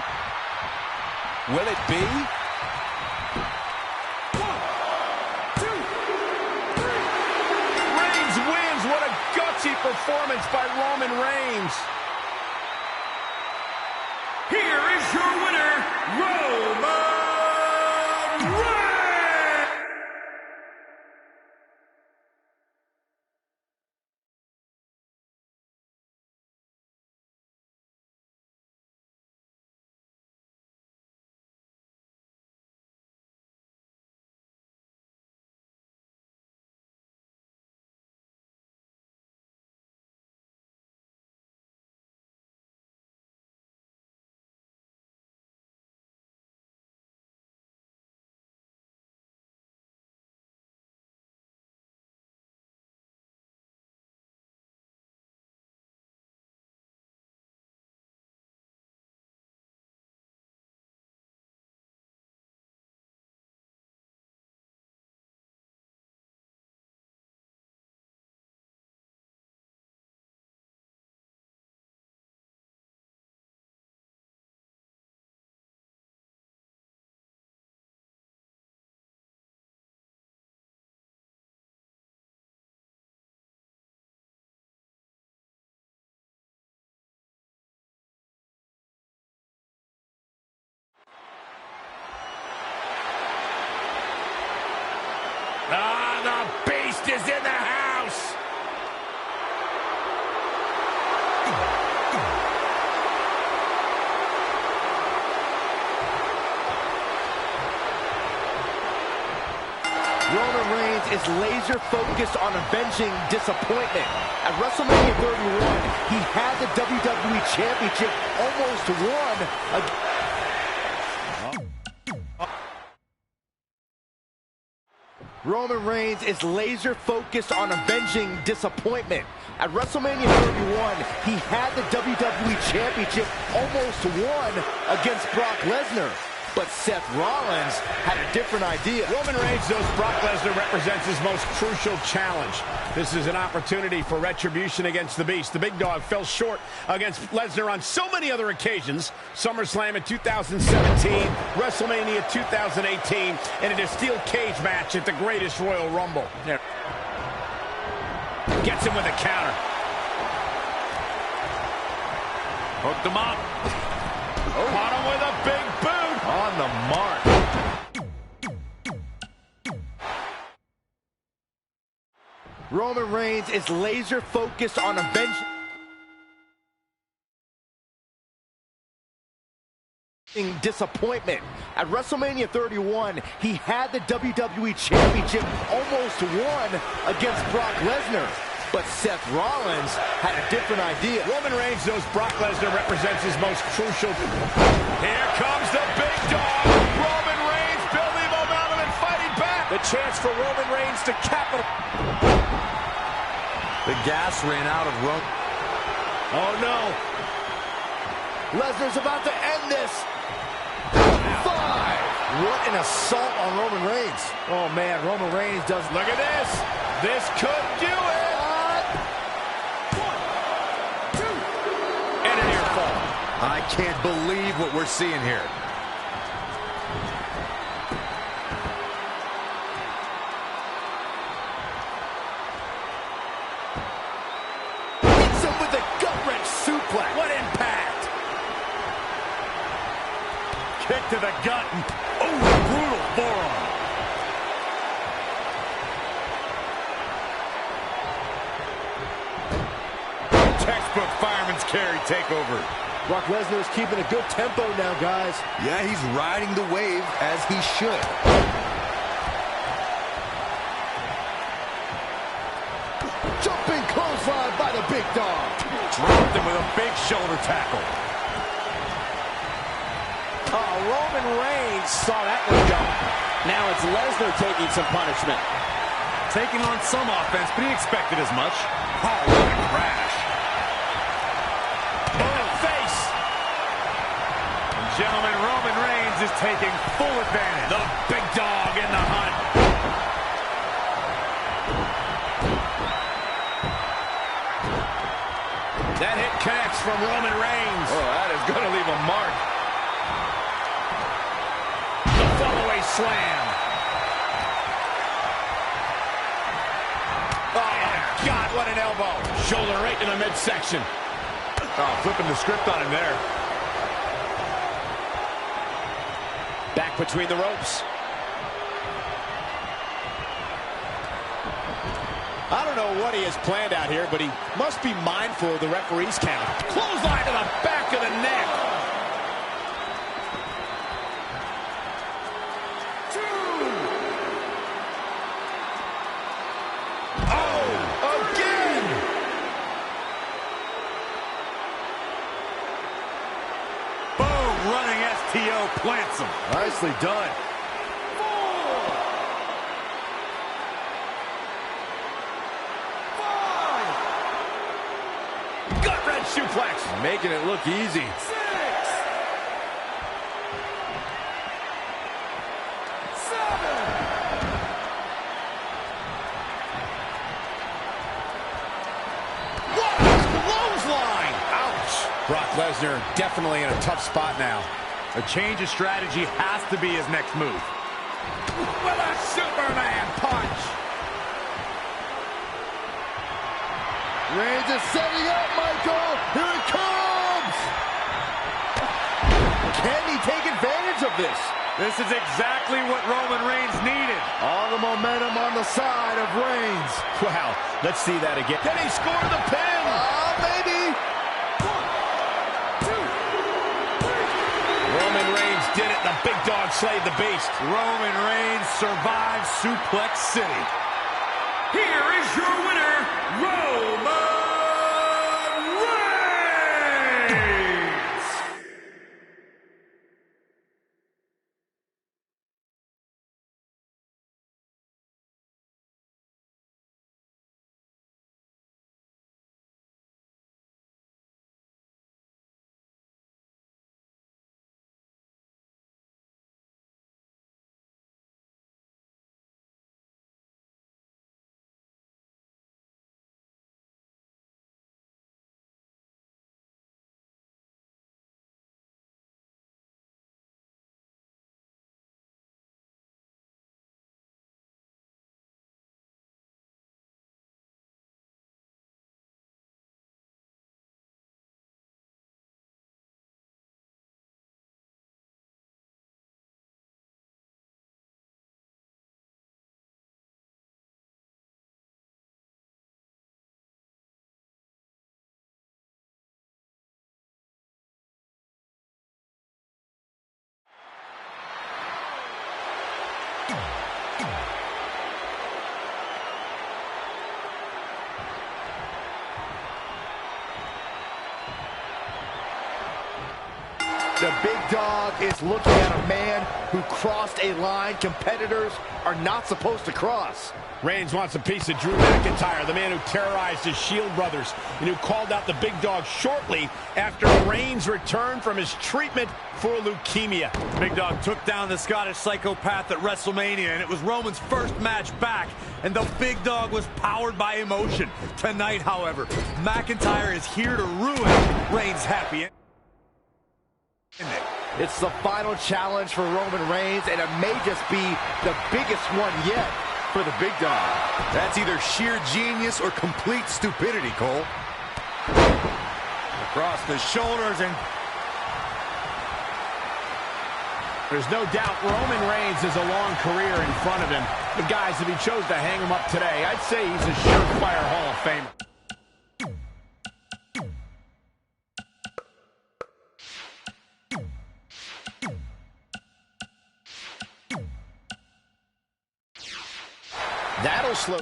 Speaker 5: Will it be?
Speaker 4: 1, 2, 3.
Speaker 5: Reigns wins. What a gutsy performance by Roman Reigns.
Speaker 4: Here is your winner, Roman Reigns!
Speaker 5: Ah, the beast is in the house.
Speaker 1: Roman Reigns is laser focused on avenging disappointment. At WrestleMania 31, he had the WWE Championship almost won. Roman Reigns is laser focused on avenging disappointment. At WrestleMania 31, he had the WWE Championship almost won against Brock Lesnar. But Seth Rollins had a different idea.
Speaker 5: Roman Reigns knows Brock Lesnar represents his most crucial challenge. This is an opportunity for retribution against the Beast. The big dog fell short against Lesnar on so many other occasions. SummerSlam in 2017, WrestleMania 2018, and in a steel cage match at the Greatest Royal Rumble. Yeah. Gets him with a counter.
Speaker 3: Hooked him up.
Speaker 5: Oh. Caught him with a big boot.
Speaker 1: On the mark. Roman Reigns is laser focused on avenging disappointment. At WrestleMania 31, he had the WWE Championship almost won against Brock Lesnar. But Seth Rollins had a different idea.
Speaker 5: Roman Reigns knows Brock Lesnar represents his most crucial. Here comes the big dog. Roman Reigns building momentum and fighting back.
Speaker 2: The chance for Roman Reigns to capitalize.
Speaker 3: The gas ran out of Roman.
Speaker 5: Oh, no.
Speaker 1: Lesnar's about to end this. 5. What an assault on Roman Reigns. Oh, man, Roman Reigns does.
Speaker 5: Look at this. This could do it.
Speaker 3: I can't believe what we're seeing here.
Speaker 1: Hits him with a gut-wrench suplex.
Speaker 5: What impact!
Speaker 3: Kick to the gut. Oh, brutal forearm. Textbook fireman's carry takeover.
Speaker 1: Brock Lesnar is keeping a good tempo now, guys.
Speaker 3: Yeah, he's riding the wave as he should.
Speaker 1: Jumping clothesline by the big dog.
Speaker 3: Dropped him with a big shoulder tackle.
Speaker 2: Oh, Roman Reigns saw that one go. Now it's Lesnar taking some punishment.
Speaker 3: Taking on some offense, but he expected as much. Oh, what a crash. Gentlemen, Roman Reigns is taking full advantage.
Speaker 5: The big dog in the hunt. That hit connects from Roman Reigns.
Speaker 3: Oh, that is going to leave a mark.
Speaker 5: The fallaway slam. Oh, my God, what an elbow. Shoulder right in the midsection.
Speaker 3: Oh, flipping the script on him there.
Speaker 2: Back between the ropes.
Speaker 5: I don't know what he has planned out here, but he must be mindful of the referee's count. Clothesline to the back of the neck.
Speaker 1: 2. Oh, again.
Speaker 3: Boom, running STO plants him.
Speaker 1: Nicely done. 4. 5.
Speaker 5: Gut-wrench suplex.
Speaker 3: Making it look easy.
Speaker 1: 6. 7.
Speaker 5: What a clothesline. Ouch. Brock Lesnar definitely in a tough spot now.
Speaker 3: A change of strategy has to be his next move.
Speaker 5: With a Superman punch.
Speaker 1: Reigns is setting up, Michael. Here it comes. Can he take advantage of this?
Speaker 3: This is exactly what Roman Reigns needed.
Speaker 1: All the momentum on the side of Reigns.
Speaker 5: Wow, let's see that again. Can he score the pin?
Speaker 1: Maybe. 1, 2, 3.
Speaker 5: Roman Reigns did it. The big dog slayed the beast.
Speaker 3: Roman Reigns survives Suplex City.
Speaker 4: Here is your winner, Roman
Speaker 1: The big dog is looking at a man who crossed a line competitors are not supposed to cross.
Speaker 5: Reigns wants a piece of Drew McIntyre, the man who terrorized his Shield brothers and who called out the big dog shortly after Reigns returned from his treatment for leukemia.
Speaker 3: Big Dog took down the Scottish psychopath at WrestleMania, and it was Roman's first match back, and the Big Dog was powered by emotion. Tonight, however, McIntyre is here to ruin Reigns' happy ending.
Speaker 1: It's the final challenge for Roman Reigns, and it may just be the biggest one yet for the Big Dog.
Speaker 3: That's either sheer genius or complete stupidity, Cole. Across the shoulders, and
Speaker 5: there's no doubt Roman Reigns has a long career in front of him. But guys, if he chose to hang him up today, I'd say he's a surefire Hall of Famer. That'll slow.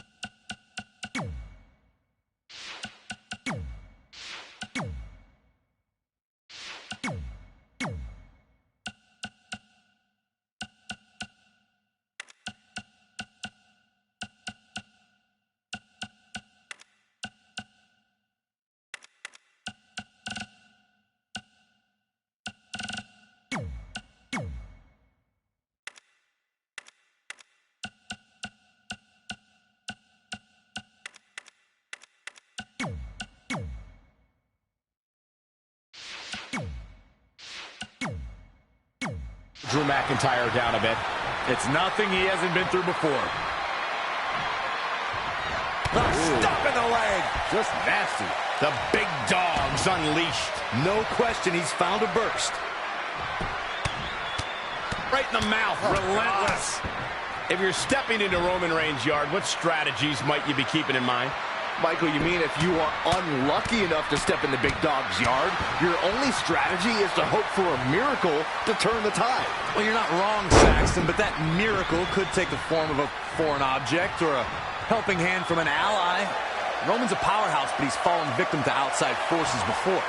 Speaker 5: Drew McIntyre down a bit.
Speaker 3: it's nothing he hasn't been through before. Stop in the leg.
Speaker 1: Just nasty.
Speaker 5: The Big Dog's unleashed.
Speaker 3: No question, he's found a burst.
Speaker 5: Right in the mouth. Relentless. If you're stepping into Roman Reigns' yard, what strategies might you be keeping in mind?
Speaker 1: Michael, you mean if you are unlucky enough to step in the Big Dog's yard, your only strategy is to hope for a miracle to turn the tide?
Speaker 3: Well, you're not wrong, Saxton, but that miracle could take the form of a foreign object or a helping hand from an ally. Roman's a powerhouse, but he's fallen victim to outside forces before.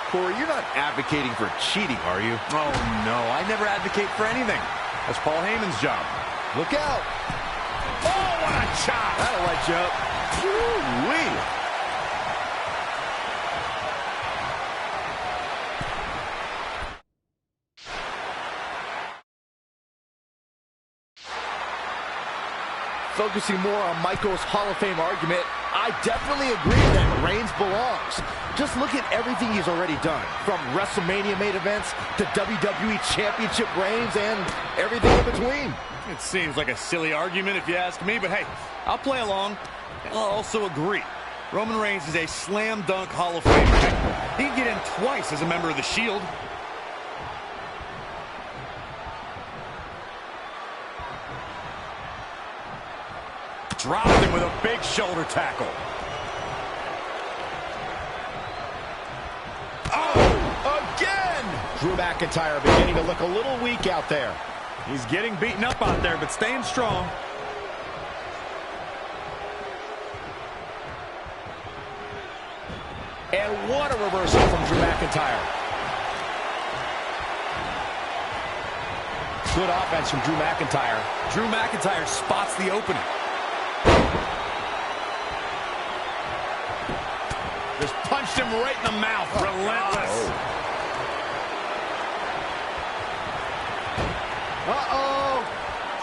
Speaker 1: Corey, you're not advocating for cheating, are you?
Speaker 3: Oh, no, I never advocate for anything. That's Paul Heyman's job.
Speaker 1: Look out.
Speaker 5: Oh, what a chop.
Speaker 1: That'll light you up. Woo-wee. Focusing more on Michael's Hall of Fame argument, I definitely agree that Reigns belongs. Just look at everything he's already done, from WrestleMania main events to WWE Championship reigns and everything in between.
Speaker 3: It seems like a silly argument if you ask me, but hey, I'll play along. I'll also agree. Roman Reigns is a slam dunk Hall of Famer. He'd get in twice as a member of the Shield. Dropped him with a big shoulder tackle.
Speaker 5: Oh, again! Drew McIntyre beginning to look a little weak out there.
Speaker 3: He's getting beaten up out there, but staying strong.
Speaker 5: And what a reversal from Drew McIntyre. Good offense from Drew McIntyre.
Speaker 3: Drew McIntyre spots the opening.
Speaker 5: Just punched him right in the mouth. Relentless.
Speaker 1: Uh-oh.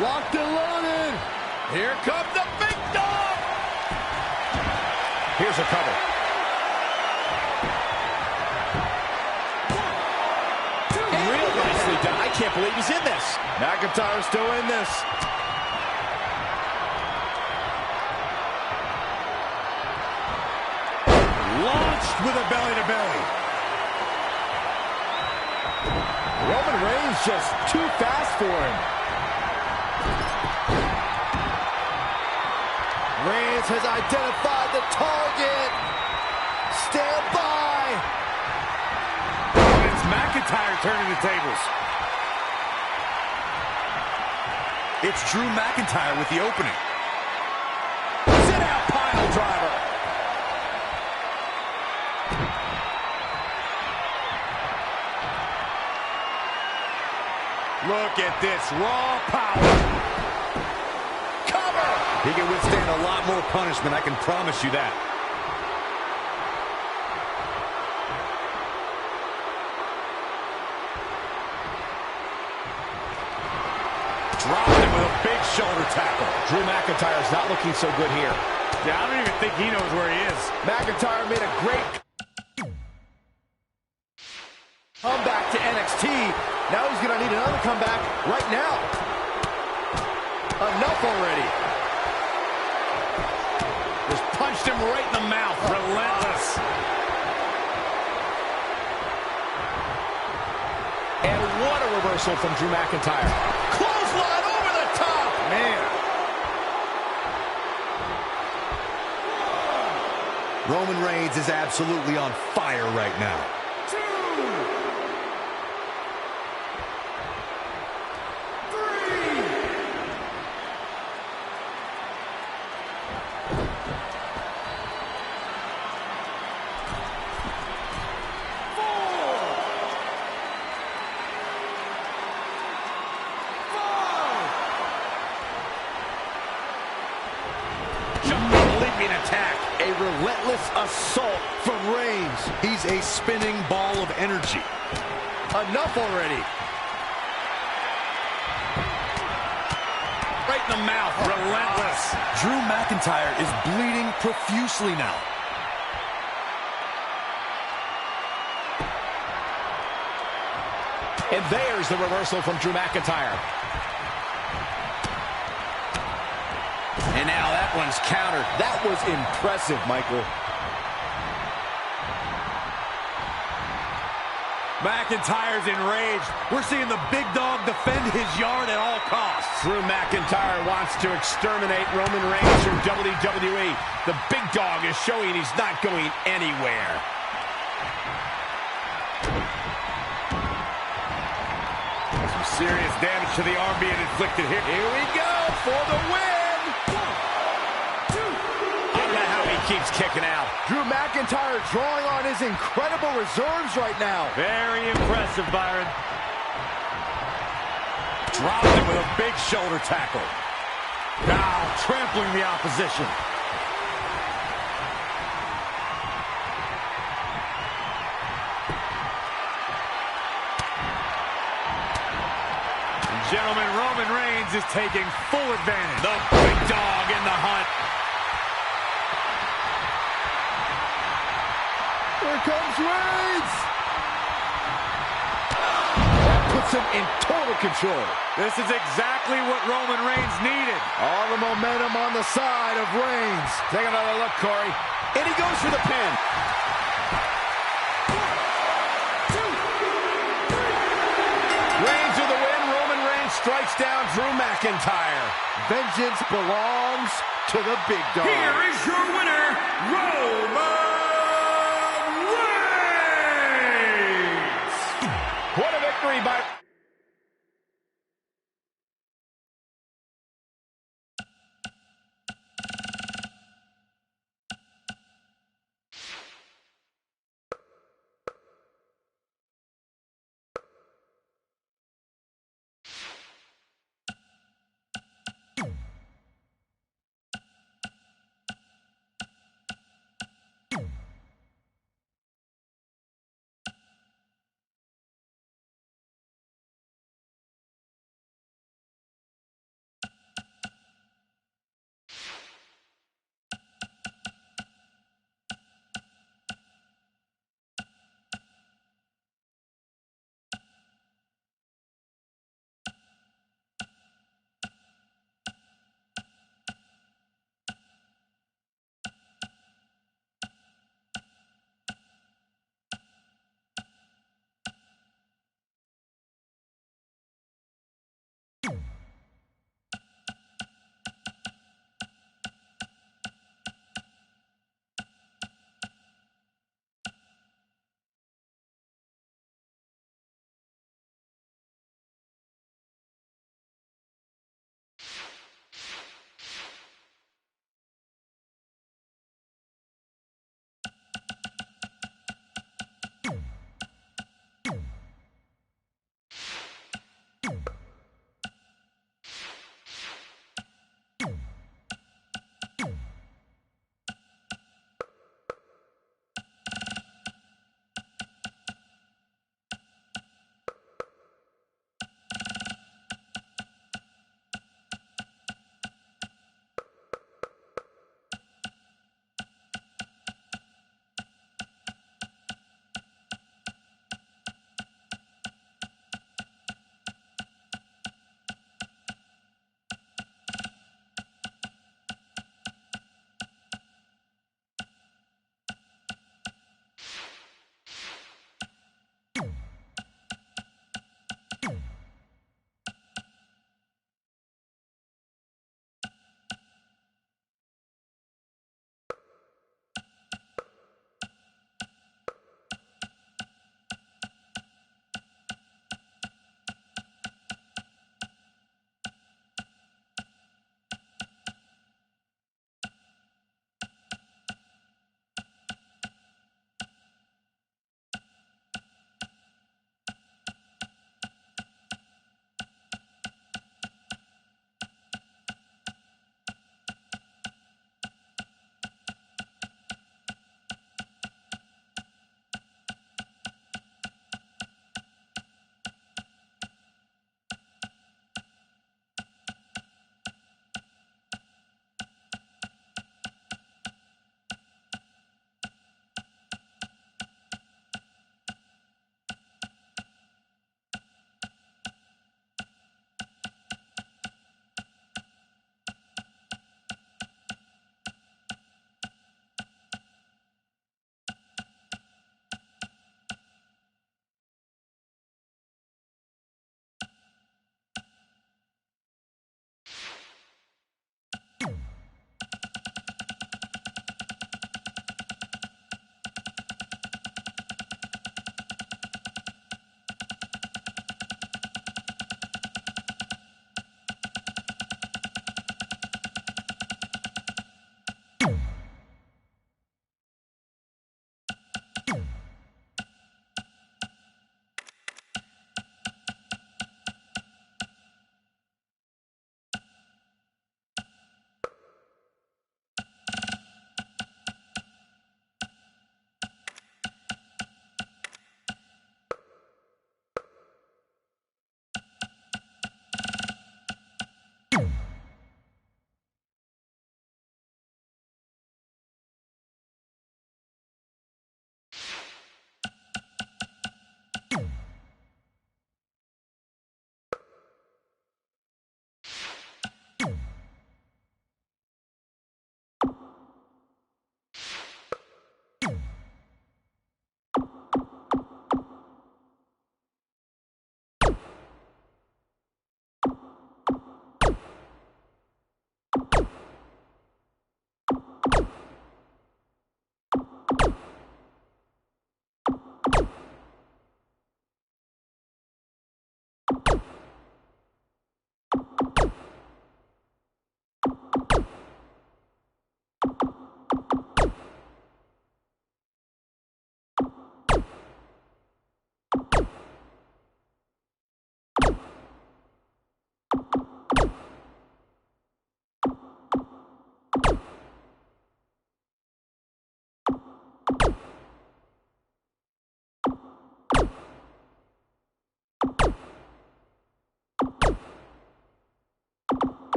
Speaker 1: Locked and loaded.
Speaker 5: Here comes the Big Dog. Here's a cover. Real nicely done. I can't believe he's in this.
Speaker 1: McIntyre's still in this.
Speaker 3: Launched with a belly-to-belly.
Speaker 1: Roman Reigns just too fast for him. Reigns has identified the target. Stand by.
Speaker 3: And it's McIntyre turning the tables. It's Drew McIntyre with the opening.
Speaker 5: Sit out pile driver.
Speaker 6: Look at this raw power. Cover! He can withstand a lot more punishment, I can promise you that. Dropped him with a big shoulder tackle.
Speaker 5: Drew McIntyre's not looking so good here.
Speaker 6: Yeah, I don't even think he knows where he is.
Speaker 1: McIntyre made a great comeback to NXT. Now he's going to need another comeback right now. Enough already.
Speaker 6: Just punched him right in the mouth. Relentless.
Speaker 5: And what a reversal from Drew McIntyre.
Speaker 1: Clothesline over the top.
Speaker 6: Man. Roman Reigns is absolutely on fire right now.
Speaker 3: Attack.
Speaker 1: A relentless assault from Reigns.
Speaker 3: He's a spinning ball of energy.
Speaker 1: Enough already.
Speaker 6: Right in the mouth. Relentless.
Speaker 3: Drew McIntyre is bleeding profusely now.
Speaker 5: And there's the reversal from Drew McIntyre.
Speaker 2: And now that one's countered.
Speaker 1: That was impressive, Michael.
Speaker 3: McIntyre's enraged. We're seeing the big dog defend his yard at all costs.
Speaker 5: Drew McIntyre wants to exterminate Roman Reigns from WWE. The big dog is showing he's not going anywhere.
Speaker 3: Some serious damage to the arm being inflicted here.
Speaker 1: Here we go for the win.
Speaker 5: Keeps kicking out.
Speaker 1: Drew McIntyre drawing on his incredible reserves right now.
Speaker 3: Very impressive, Byron. Dropped him with a big shoulder tackle. Now trampling the opposition. And gentlemen, Roman Reigns is taking full advantage. The big dog in the hunt.
Speaker 1: Here comes Reigns! That puts him in total control.
Speaker 3: This is exactly what Roman Reigns needed.
Speaker 1: All the momentum on the side of Reigns.
Speaker 5: Take another look, Corey. And he goes for the pin.
Speaker 1: 1, 2, 3.
Speaker 5: Reigns with the win. Roman Reigns strikes down Drew McIntyre.
Speaker 1: Vengeance belongs to the big dog.
Speaker 4: Here is your winner, Roman.
Speaker 5: What a victory by...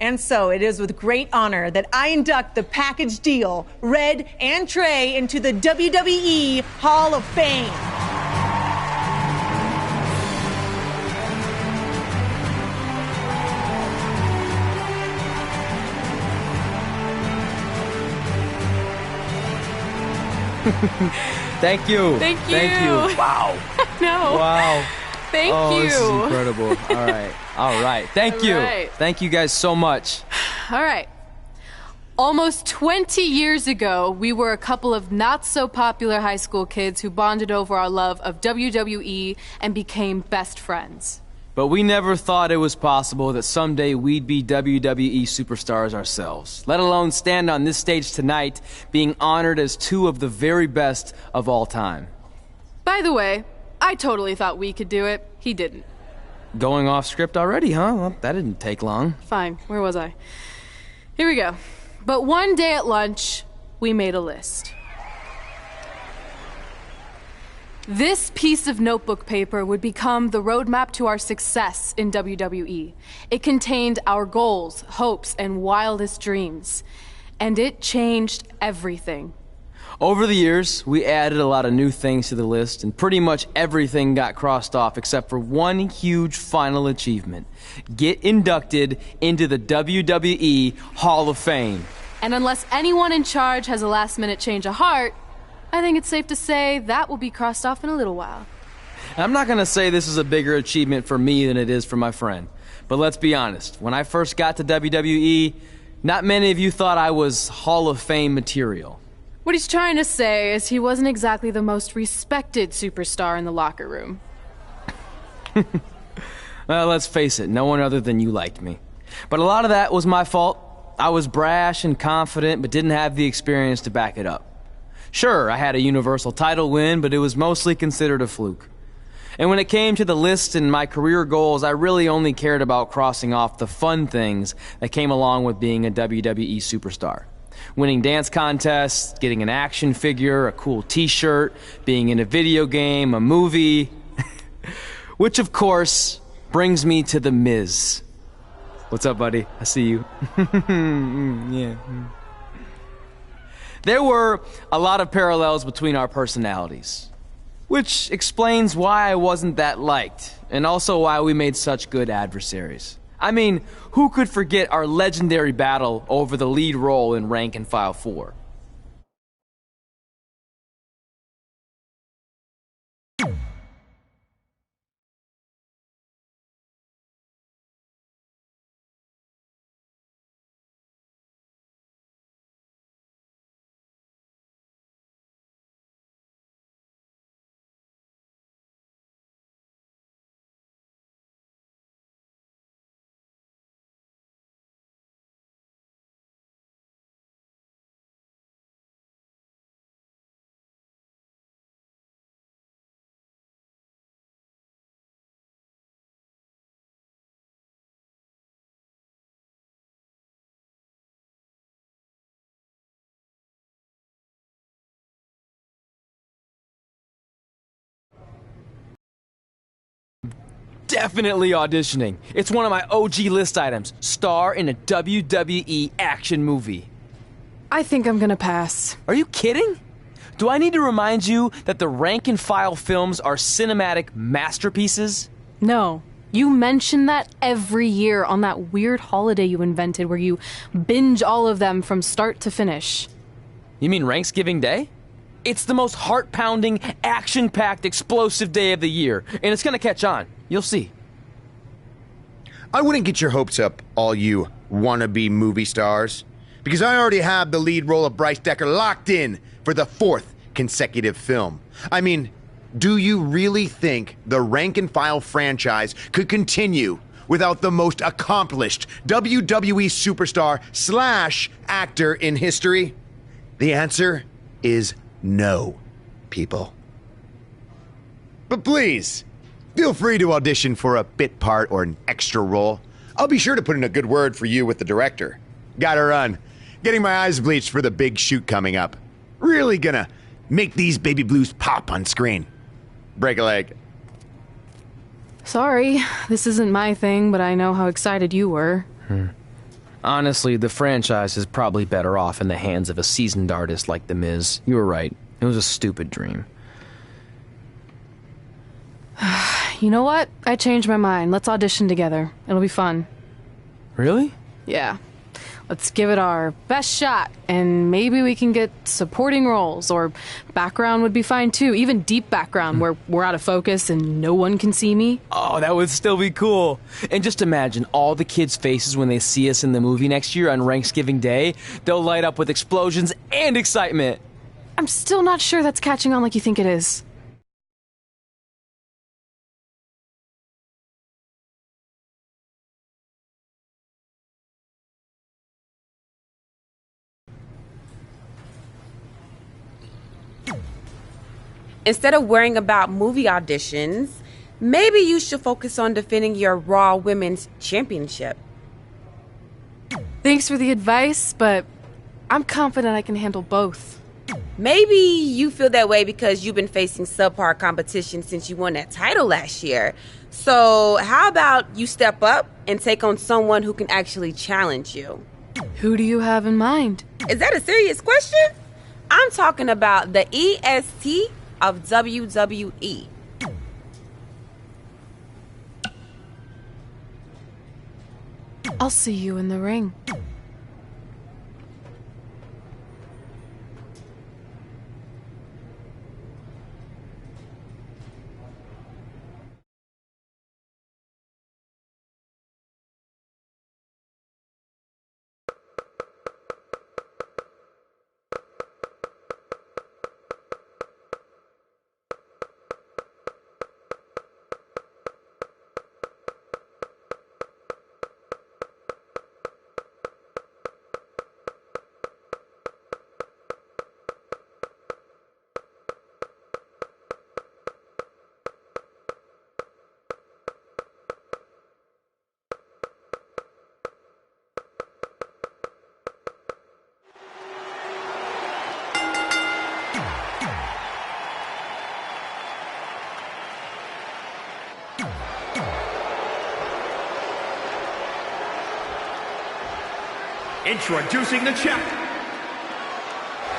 Speaker 7: And so it is with great honor that I induct the package deal, Red and Trey, into the WWE Hall of Fame.
Speaker 8: Thank you.
Speaker 9: Thank you.
Speaker 8: Thank you. Wow.
Speaker 9: No.
Speaker 8: Wow.
Speaker 9: Thank you.
Speaker 8: This is incredible. All right. All right. Thank you.
Speaker 9: Right.
Speaker 8: Thank you guys so much.
Speaker 9: All right. Almost 20 years ago, we were a couple of not-so-popular high school kids who bonded over our love of WWE and became best friends.
Speaker 8: But we never thought it was possible that someday we'd be WWE superstars ourselves, let alone stand on this stage tonight being honored as two of the very best of all time.
Speaker 9: By the way, I totally thought we could do it. He didn't.
Speaker 8: Going off script already, huh? Well, that didn't take long.
Speaker 9: Fine. Where was I? Here we go. But one day at lunch, we made a list. This piece of notebook paper would become the roadmap to our success in WWE. It contained our goals, hopes, and wildest dreams. And it changed everything.
Speaker 8: Over the years, we added a lot of new things to the list, and pretty much everything got crossed off except for one huge final achievement. Get inducted into the WWE Hall of Fame.
Speaker 9: And unless anyone in charge has a last-minute change of heart, I think it's safe to say that will be crossed off in a little while.
Speaker 8: I'm not gonna say this is a bigger achievement for me than it is for my friend. But let's be honest, when I first got to WWE, not many of you thought I was Hall of Fame material.
Speaker 9: What he's trying to say is he wasn't exactly the most respected superstar in the locker room.
Speaker 8: Well, let's face it, no one other than you liked me. But a lot of that was my fault. I was brash and confident, but didn't have the experience to back it up. Sure, I had a Universal title win, but it was mostly considered a fluke. And when it came to the list and my career goals, I really only cared about crossing off the fun things that came along with being a WWE superstar. Winning dance contests, getting an action figure, a cool t-shirt, being in a video game, a movie. Which, of course, brings me to The Miz. What's up, buddy? I see you. Yeah. There were a lot of parallels between our personalities, which explains why I wasn't that liked, and also why we made such good adversaries. I mean, who could forget our legendary battle over the lead role in Rank and File 4? Definitely auditioning. It's one of my OG list items. Star in a WWE action movie.
Speaker 9: I think I'm gonna pass.
Speaker 8: Are you kidding? Do I need to remind you that the Rank and File films are cinematic masterpieces?
Speaker 9: No. You mention that every year on that weird holiday you invented where you binge all of them from start to finish.
Speaker 8: You mean Ranksgiving Day? It's the most heart-pounding, action-packed, explosive day of the year, and it's gonna catch on. You'll see.
Speaker 10: I wouldn't get your hopes up, all you wannabe movie stars, because I already have the lead role of Bryce Decker locked in for the 4th consecutive film. I mean, do you really think the Rank and File franchise could continue without the most accomplished WWE superstar / actor in history? The answer is no, people. But please, feel free to audition for a bit part or an extra role. I'll be sure to put in a good word for you with the director. Gotta run. Getting my eyes bleached for the big shoot coming up. Really gonna make these baby blues pop on screen. Break a leg.
Speaker 9: Sorry, this isn't my thing, but I know how excited you were.
Speaker 8: Honestly, the franchise is probably better off in the hands of a seasoned artist like The Miz. You were right. It was a stupid dream.
Speaker 9: You know what? I changed my mind. Let's audition together. It'll be fun.
Speaker 8: Really?
Speaker 9: Yeah. Let's give it our best shot, and maybe we can get supporting roles, or background would be fine too. Even deep background where we're out of focus and no one can see me.
Speaker 8: Oh, that would still be cool. And just imagine all the kids' faces when they see us in the movie next year on Thanksgiving Day. They'll light up with explosions and excitement.
Speaker 9: I'm still not sure that's catching on like you think it is.
Speaker 11: Instead of worrying about movie auditions, maybe you should focus on defending your Raw Women's Championship.
Speaker 9: Thanks for the advice, but I'm confident I can handle both.
Speaker 11: Maybe you feel that way because you've been facing subpar competition since you won that title last year. So how about you step up and take on someone who can actually challenge you?
Speaker 9: Who do you have in mind?
Speaker 11: Is that a serious question? I'm talking about the EST of WWE.
Speaker 9: I'll see you in the ring.
Speaker 4: Introducing the champ.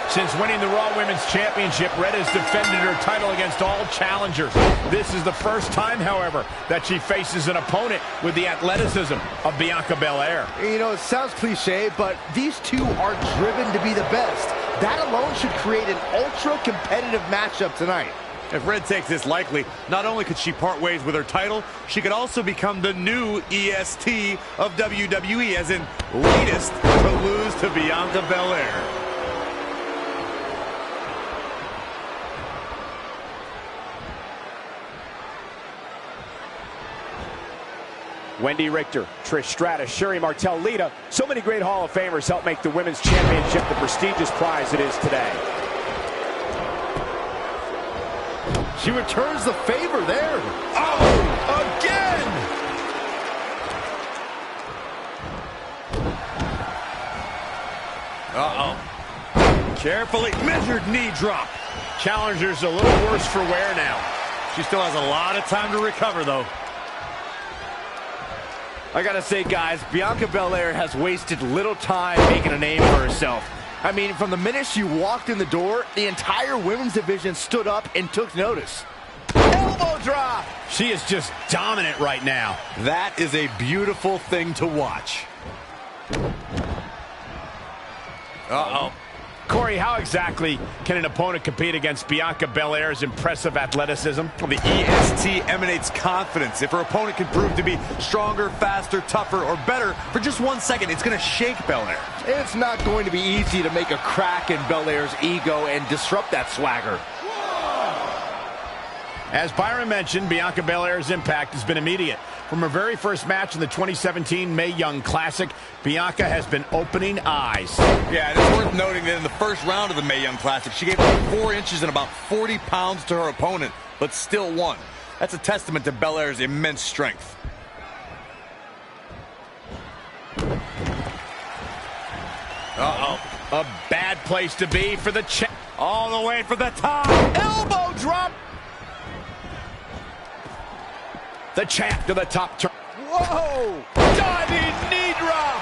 Speaker 5: Since winning the Raw Women's Championship, Red has defended her title against all challengers. This is the first time, however, that she faces an opponent with the athleticism of Bianca Belair.
Speaker 1: You know, it sounds cliche, but these two are driven to be the best. That alone should create an ultra-competitive matchup tonight.
Speaker 3: If Red takes this likely, not only could she part ways with her title, she could also become the new EST of WWE, as in latest to lose to Bianca Belair.
Speaker 2: Wendy Richter, Trish Stratus, Sherry Martel, Lita. So many great Hall of Famers help make the Women's Championship the prestigious prize it is today.
Speaker 1: She returns the favor there.
Speaker 3: Oh, again! Uh-oh. Carefully measured knee drop.
Speaker 5: Challenger's a little worse for wear now.
Speaker 3: She still has a lot of time to recover, though.
Speaker 1: I gotta say, guys, Bianca Belair has wasted little time making a name for herself. I mean, from the minute she walked in the door, the entire women's division stood up and took notice. Elbow drop!
Speaker 5: She is just dominant right now.
Speaker 3: That is a beautiful thing to watch. Uh-oh.
Speaker 5: Corey, how exactly can an opponent compete against Bianca Belair's impressive athleticism?
Speaker 3: Well, the EST emanates confidence. If her opponent can prove to be stronger, faster, tougher, or better for just 1 second, it's going to shake Belair.
Speaker 1: It's not going to be easy to make a crack in Belair's ego and disrupt that swagger.
Speaker 5: As Byron mentioned, Bianca Belair's impact has been immediate. From her very first match in the 2017 Mae Young Classic, Bianca has been opening eyes.
Speaker 3: Yeah, and it's worth noting that in the first round of the Mae Young Classic, she gave up 4 inches and about 40 pounds to her opponent, but still won. That's a testament to Belair's immense strength.
Speaker 5: Uh-oh. A bad place to be for the
Speaker 3: all the way for the top.
Speaker 5: Elbow drop. The champ to the top turn.
Speaker 1: Whoa!
Speaker 5: Diving knee drop.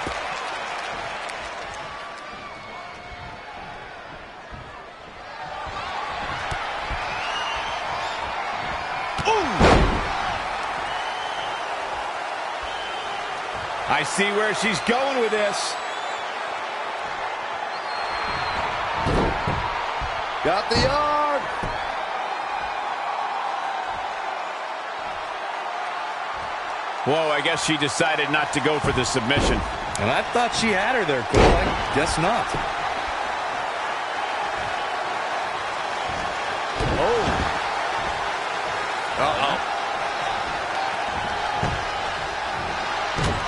Speaker 5: I see where she's going with this.
Speaker 1: Got the arm.
Speaker 5: Whoa, I guess she decided not to go for the submission.
Speaker 6: And I thought she had her there, Cole. I guess not.
Speaker 3: Oh. Uh-oh.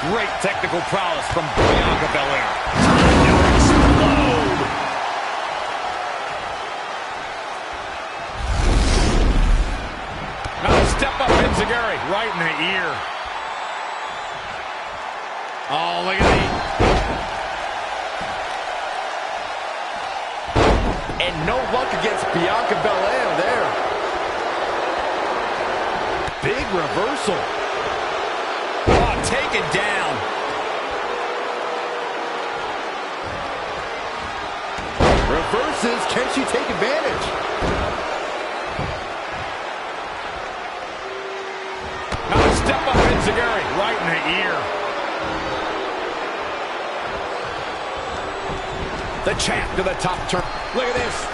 Speaker 3: Great technical prowess from Bianca Belair. Time to explode.
Speaker 5: Now step up Enziguri.
Speaker 3: Right in the ear. Oh, look at the...
Speaker 1: And no luck against Bianca Belair there. Big reversal.
Speaker 3: Oh, taken down.
Speaker 1: Reverses. Can she take advantage?
Speaker 5: Now step up Enziguri.
Speaker 3: Right in the ear.
Speaker 5: The champ to the top turn. Look at this.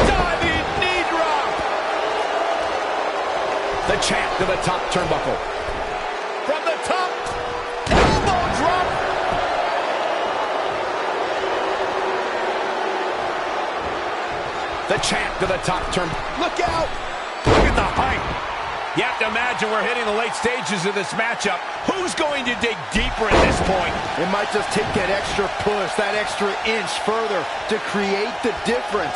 Speaker 5: Diving knee drop. The champ to the top turnbuckle. From the top. Elbow drop. The champ to the top turn. Look out.
Speaker 3: Look at the height.
Speaker 5: You have to imagine we're hitting the late stages of this matchup. Who's going to dig deeper at this point?
Speaker 1: It might just take that extra push, that extra inch further to create the difference.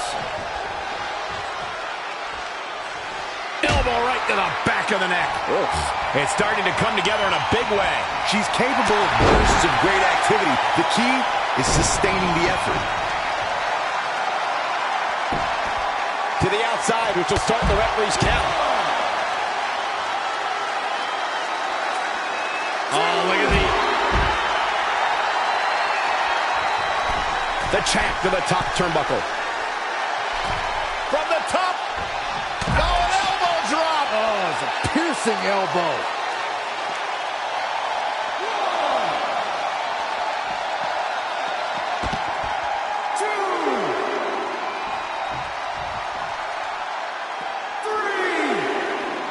Speaker 5: Elbow right to the back of the neck.
Speaker 1: Oof.
Speaker 5: It's starting to come together in a big way.
Speaker 3: She's capable of bursts of great activity. The key is sustaining the effort.
Speaker 5: To the outside, which will start the referee's count.
Speaker 3: Oh, look at
Speaker 5: the champ to the top turnbuckle. From the top. Oh, an elbow drop.
Speaker 1: Oh, it's a piercing elbow.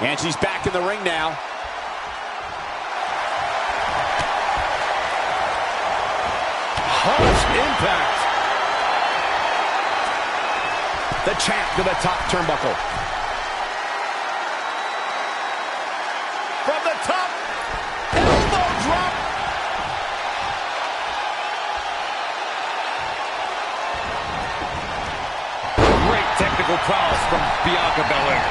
Speaker 5: And she's back in the ring now.
Speaker 1: Harsh impact.
Speaker 5: The champ to the top turnbuckle. From the top. Elbow drop.
Speaker 3: great technical prowess from Bianca Belair.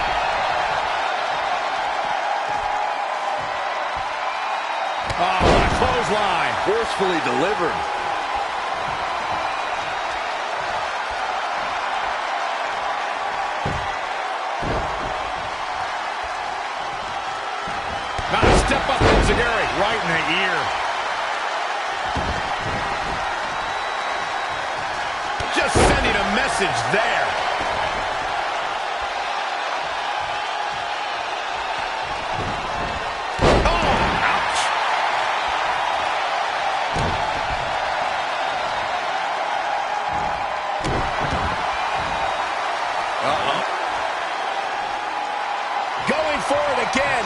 Speaker 5: Oh, what a clothesline.
Speaker 1: Forcefully delivered.
Speaker 5: Now to step up Enziguri.
Speaker 3: Right in the ear.
Speaker 5: Just sending a message there. Going for it again.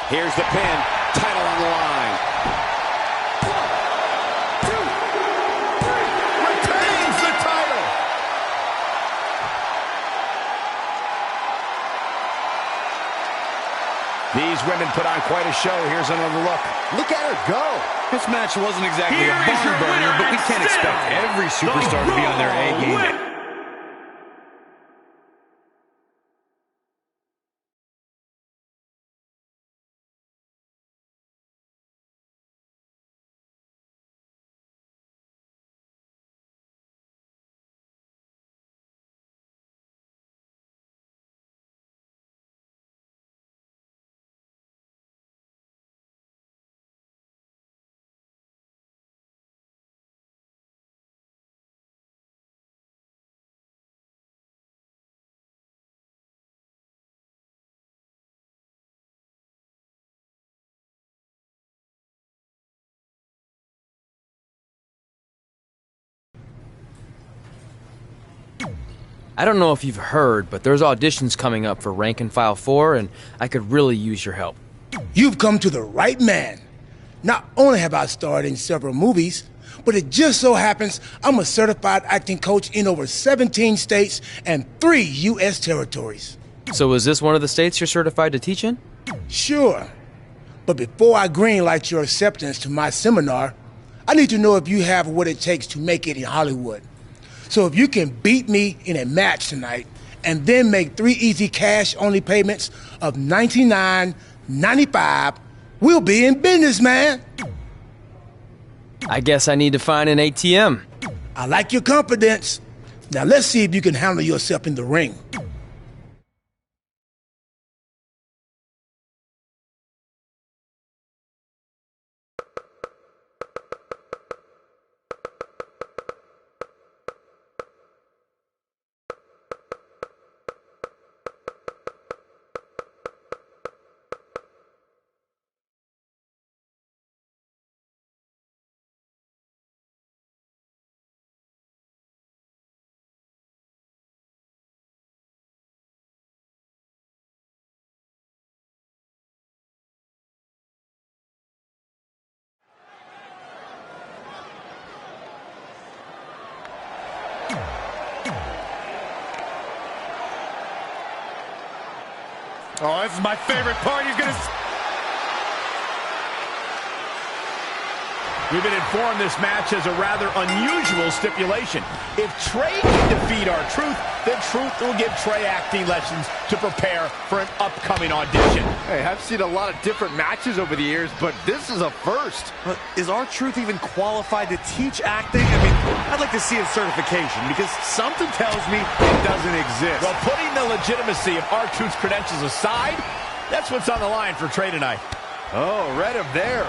Speaker 5: Here's the pin. Title on the line.
Speaker 1: 1, 2, 3. Retains the title.
Speaker 5: These women put on quite a show. Here's another look.
Speaker 1: Look at her go.
Speaker 6: This match wasn't exactly a barn burner, but we can't expect every superstar to be on their A game.
Speaker 8: I don't know if you've heard, but there's auditions coming up for Rank and File 4, and I could really use your help.
Speaker 12: You've come to the right man. Not only have I starred in several movies, but it just so happens I'm a certified acting coach in over 17 states and 3 U.S. territories.
Speaker 8: So is this one of the states you're certified to teach in?
Speaker 12: Sure. But before I greenlight your acceptance to my seminar, I need to know if you have what it takes to make it in Hollywood. So if you can beat me in a match tonight and then make 3 easy cash-only payments of $99.95, we'll be in business, man.
Speaker 8: I guess I need to find an ATM.
Speaker 12: I like your confidence. Now let's see if you can handle yourself in the ring.
Speaker 6: Oh, this is my favorite part. He's gonna...
Speaker 5: We've been informed this match has a rather unusual stipulation. If Trey can defeat R-Truth, then Truth will give Trey acting lessons to prepare for an upcoming audition.
Speaker 1: Hey, I've seen a lot of different matches over the years, but this is a first.
Speaker 3: But is R-Truth even qualified to teach acting? I mean, I'd like to see his certification because something tells me it doesn't exist.
Speaker 5: Well, putting the legitimacy of R-Truth's credentials aside, that's what's on the line for Trey tonight.
Speaker 1: Oh, read him there.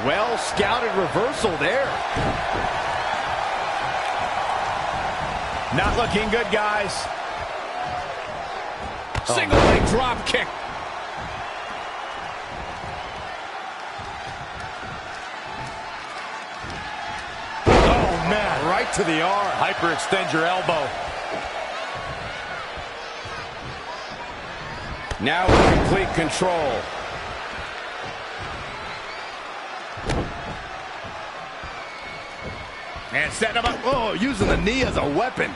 Speaker 1: Well scouted reversal there.
Speaker 5: Not looking good, guys. Single leg drop kick.
Speaker 3: Oh, man, right to the arm. Hyperextend your elbow.
Speaker 2: Now with complete control.
Speaker 1: And setting him up. Oh, using the knee as a weapon.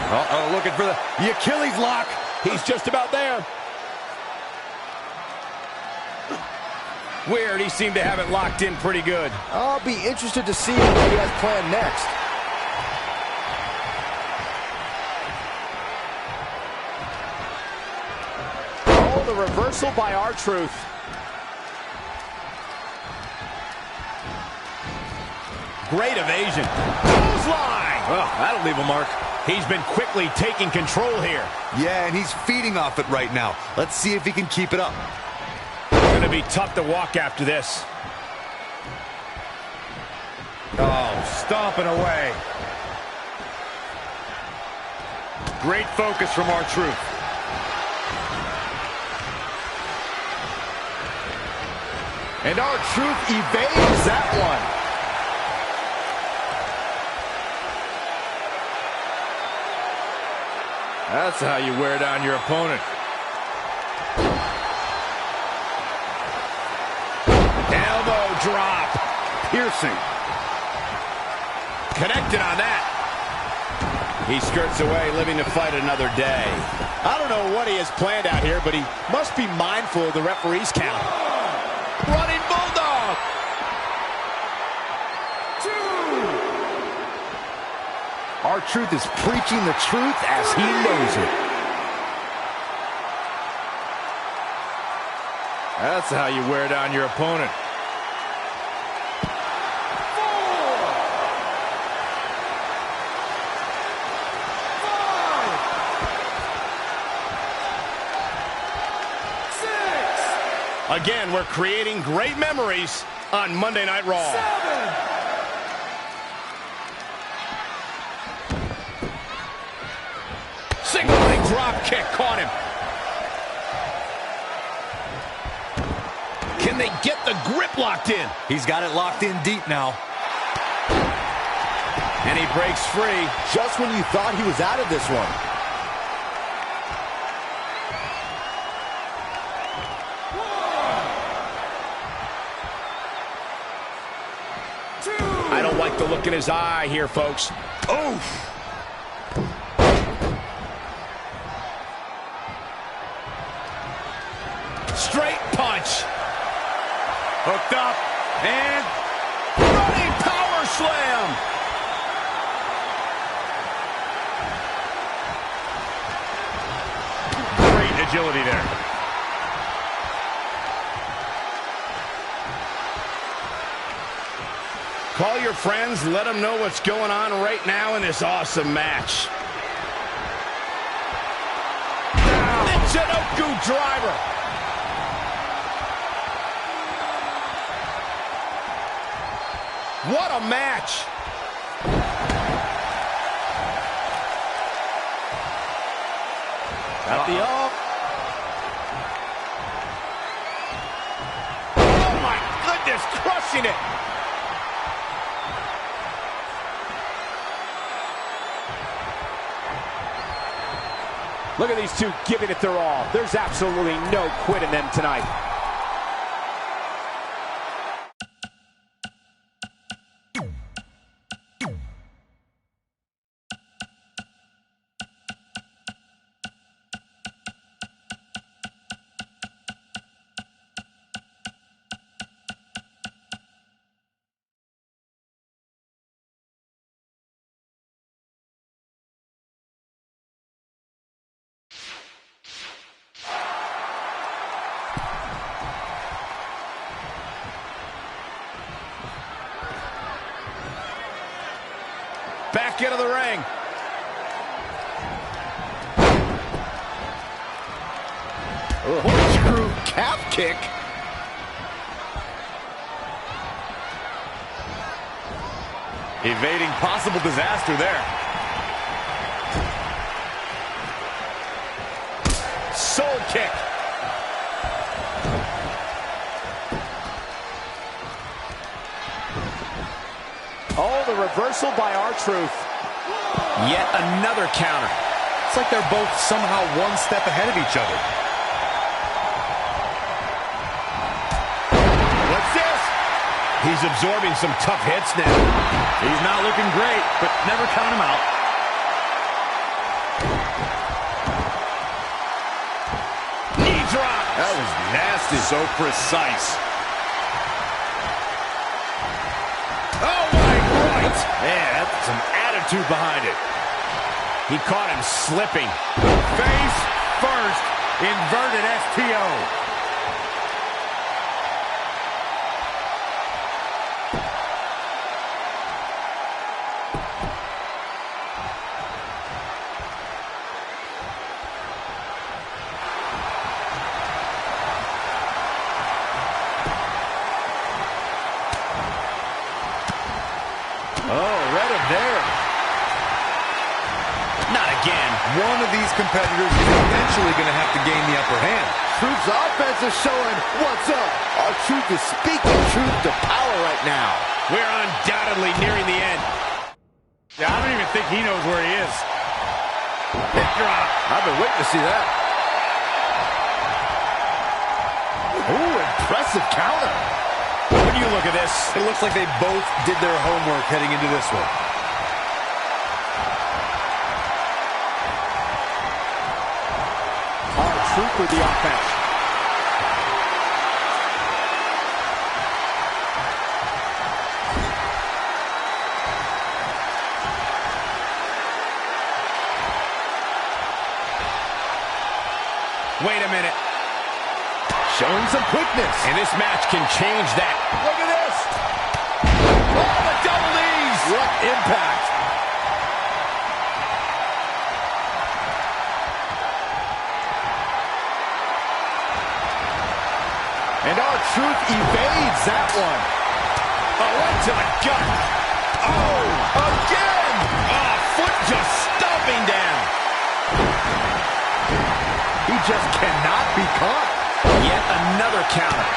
Speaker 3: Uh-oh, looking for the Achilles lock.
Speaker 5: He's just about there.
Speaker 2: Weird, he seemed to have it locked in pretty good.
Speaker 1: I'll be interested to see what he has planned next. Oh, the reversal by R-Truth.
Speaker 5: Great evasion. Clothesline!
Speaker 3: Oh, that'll leave a mark.
Speaker 5: He's been quickly taking control here.
Speaker 3: Yeah, and he's feeding off it right now. Let's see if he can keep it up.
Speaker 5: It's going to be tough to walk after this.
Speaker 3: Oh, stomping away. Great focus from R-Truth.
Speaker 1: And R-Truth evades that one.
Speaker 3: That's how you wear down your opponent.
Speaker 5: Elbow drop.
Speaker 1: Piercing.
Speaker 5: Connected on that.
Speaker 2: He skirts away, living to fight another day.
Speaker 5: I don't know what he has planned out here, but he must be mindful of the referee's count. Running Bulldog.
Speaker 1: R-Truth is preaching the truth as he knows it.
Speaker 3: That's how you wear down your opponent.
Speaker 5: 4, 6. Again, we're creating great memories on Monday Night Raw. 7. Single leg drop kick caught him. Can they get the grip locked in?
Speaker 3: He's got it locked in deep now.
Speaker 5: And he breaks free.
Speaker 1: Just when you thought he was out of this one.
Speaker 5: I don't like the look in his eye here, folks.
Speaker 3: Oof.
Speaker 5: Straight punch.
Speaker 3: Hooked up. And
Speaker 5: Running power slam.
Speaker 3: great agility there.
Speaker 5: Call your friends, let them know what's going on right now in this awesome match. Michinoku driver. What a match.
Speaker 3: Got the up.
Speaker 5: Oh my goodness, crushing it. Look at these two giving it their all. There's absolutely no quit in them tonight. Back into the ring.
Speaker 1: Corkscrew calf kick.
Speaker 3: Evading possible disaster there.
Speaker 5: Soul kick. Oh, the reversal by R-Truth. Yet another counter.
Speaker 3: It's like they're both somehow one step ahead of each other.
Speaker 5: What's this? He's absorbing some tough hits now.
Speaker 3: He's not looking great, but never count him out.
Speaker 5: Knee drop.
Speaker 3: That was nasty. So precise.
Speaker 5: Oh, my right.
Speaker 3: Man, that's some attitude behind it.
Speaker 5: He caught him slipping.
Speaker 3: Face first, inverted STO.
Speaker 5: Oh, read him there. Not again.
Speaker 3: One of these competitors is eventually going to have to gain the upper hand.
Speaker 1: Truth's offense is showing what's up. R-Truth is speaking truth to power right now.
Speaker 5: We're undoubtedly nearing the end.
Speaker 3: Yeah, I don't even think he knows where he is.
Speaker 5: Hip drop.
Speaker 1: I've been waiting to see that. Ooh, impressive counter.
Speaker 5: When you look at this,
Speaker 3: It looks like they both did their homework heading into this one.
Speaker 5: R-Truth with the offense. Wait a minute.
Speaker 1: Showing some quickness.
Speaker 5: And this match can change that. Look at this. Oh, the double knees.
Speaker 1: What impact. And R-Truth evades that one.
Speaker 5: Oh, right to the gut.
Speaker 1: Oh, again.
Speaker 5: Oh, foot just stomping down.
Speaker 1: He just cannot be caught.
Speaker 5: Yet another counter.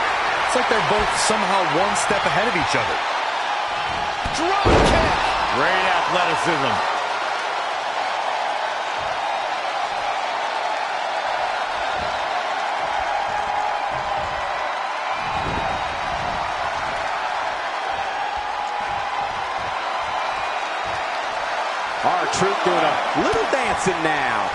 Speaker 3: It's like they're both somehow one step ahead of each other.
Speaker 1: Drop kick.
Speaker 2: Great athleticism. R-Truth doing a little dancing now.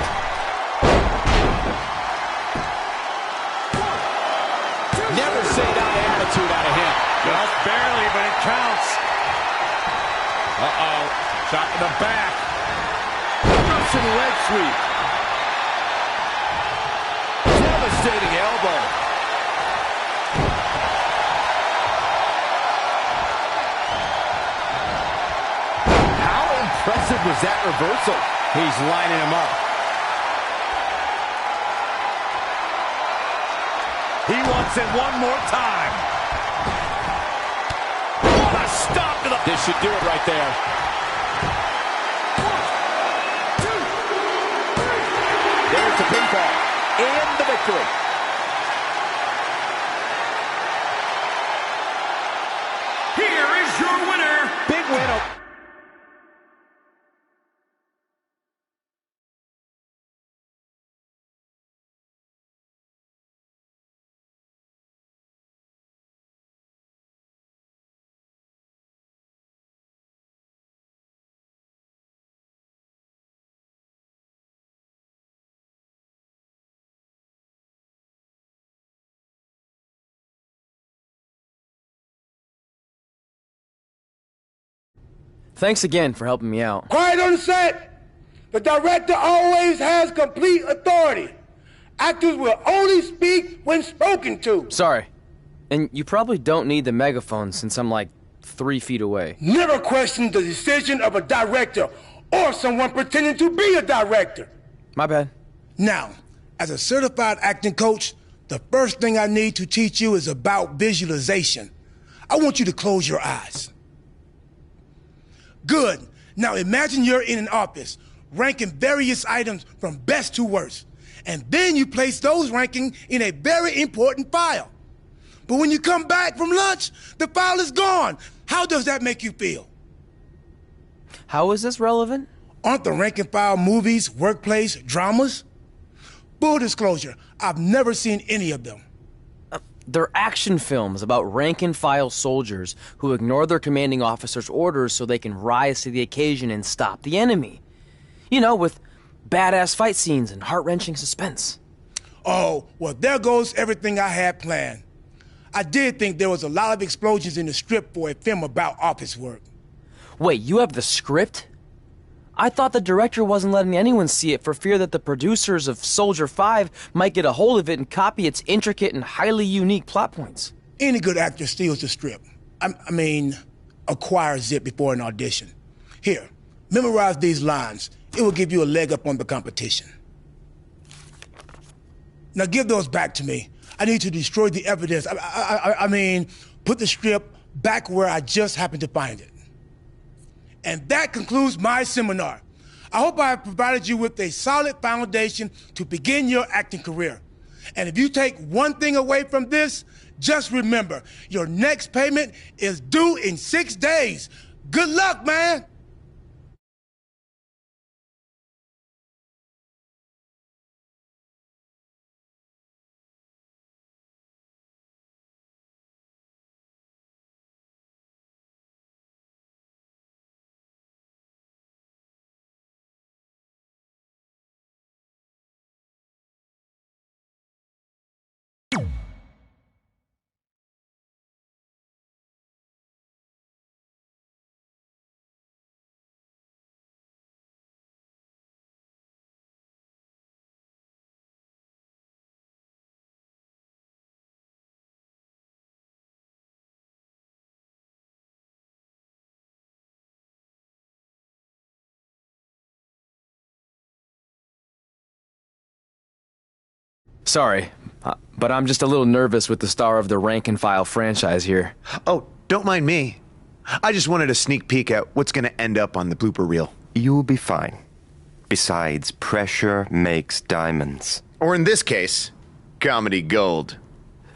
Speaker 2: Never say die attitude out of him.
Speaker 3: Just barely, but it counts.
Speaker 2: Uh-oh. Shot in the back.
Speaker 1: Russian leg sweep. Devastating elbow. How impressive was that reversal?
Speaker 2: He's lining him up.
Speaker 3: He wants it one more time. What a stop to the...
Speaker 2: This should do it right there.
Speaker 1: 1, 2, 3. There's the pinfall and the victory.
Speaker 4: Here is your winner.
Speaker 1: Big win.
Speaker 8: Thanks again for helping me out.
Speaker 12: Quiet on the set. The director always has complete authority. Actors will only speak when spoken to.
Speaker 8: Sorry. And you probably don't need the megaphone since I'm like 3 feet away.
Speaker 12: Never question the decision of a director or someone pretending to be a director.
Speaker 8: My bad.
Speaker 12: Now, as a certified acting coach, the first thing I need to teach you is about visualization. I want you to close your eyes. Good. Now imagine you're in an office, ranking various items from best to worst. And then you place those rankings in a very important file. But when you come back from lunch, the file is gone. How does that make you feel?
Speaker 8: How is this relevant?
Speaker 12: Aren't the rank and file movies, workplace, dramas? Full disclosure, I've never seen any of them.
Speaker 8: They're action films about rank-and-file soldiers who ignore their commanding officer's orders so they can rise to the occasion and stop the enemy. You know, with badass fight scenes and heart-wrenching suspense.
Speaker 12: Oh, well, there goes everything I had planned. I did think there was a lot of explosions in the script for a film about office work.
Speaker 8: Wait, you have the script? I thought the director wasn't letting anyone see it for fear that the producers of Soldier 5 might get a hold of it and copy its intricate and highly unique plot points.
Speaker 12: Any good actor steals the script. I mean, acquires it before an audition. Here, memorize these lines. It will give you a leg up on the competition. Now give those back to me. I need to destroy the evidence. I mean, put the script back where I just happened to find it. And that concludes my seminar. I hope I have provided you with a solid foundation to begin your acting career. And if you take one thing away from this, just remember, your next payment is due in 6 days. Good luck, man.
Speaker 8: Sorry, but I'm just a little nervous with the star of the rank-and-file franchise here.
Speaker 10: Oh, don't mind me. I just wanted a sneak peek at what's going to end up on the blooper reel.
Speaker 13: You'll be fine. Besides, pressure makes diamonds.
Speaker 10: Or in this case, comedy gold.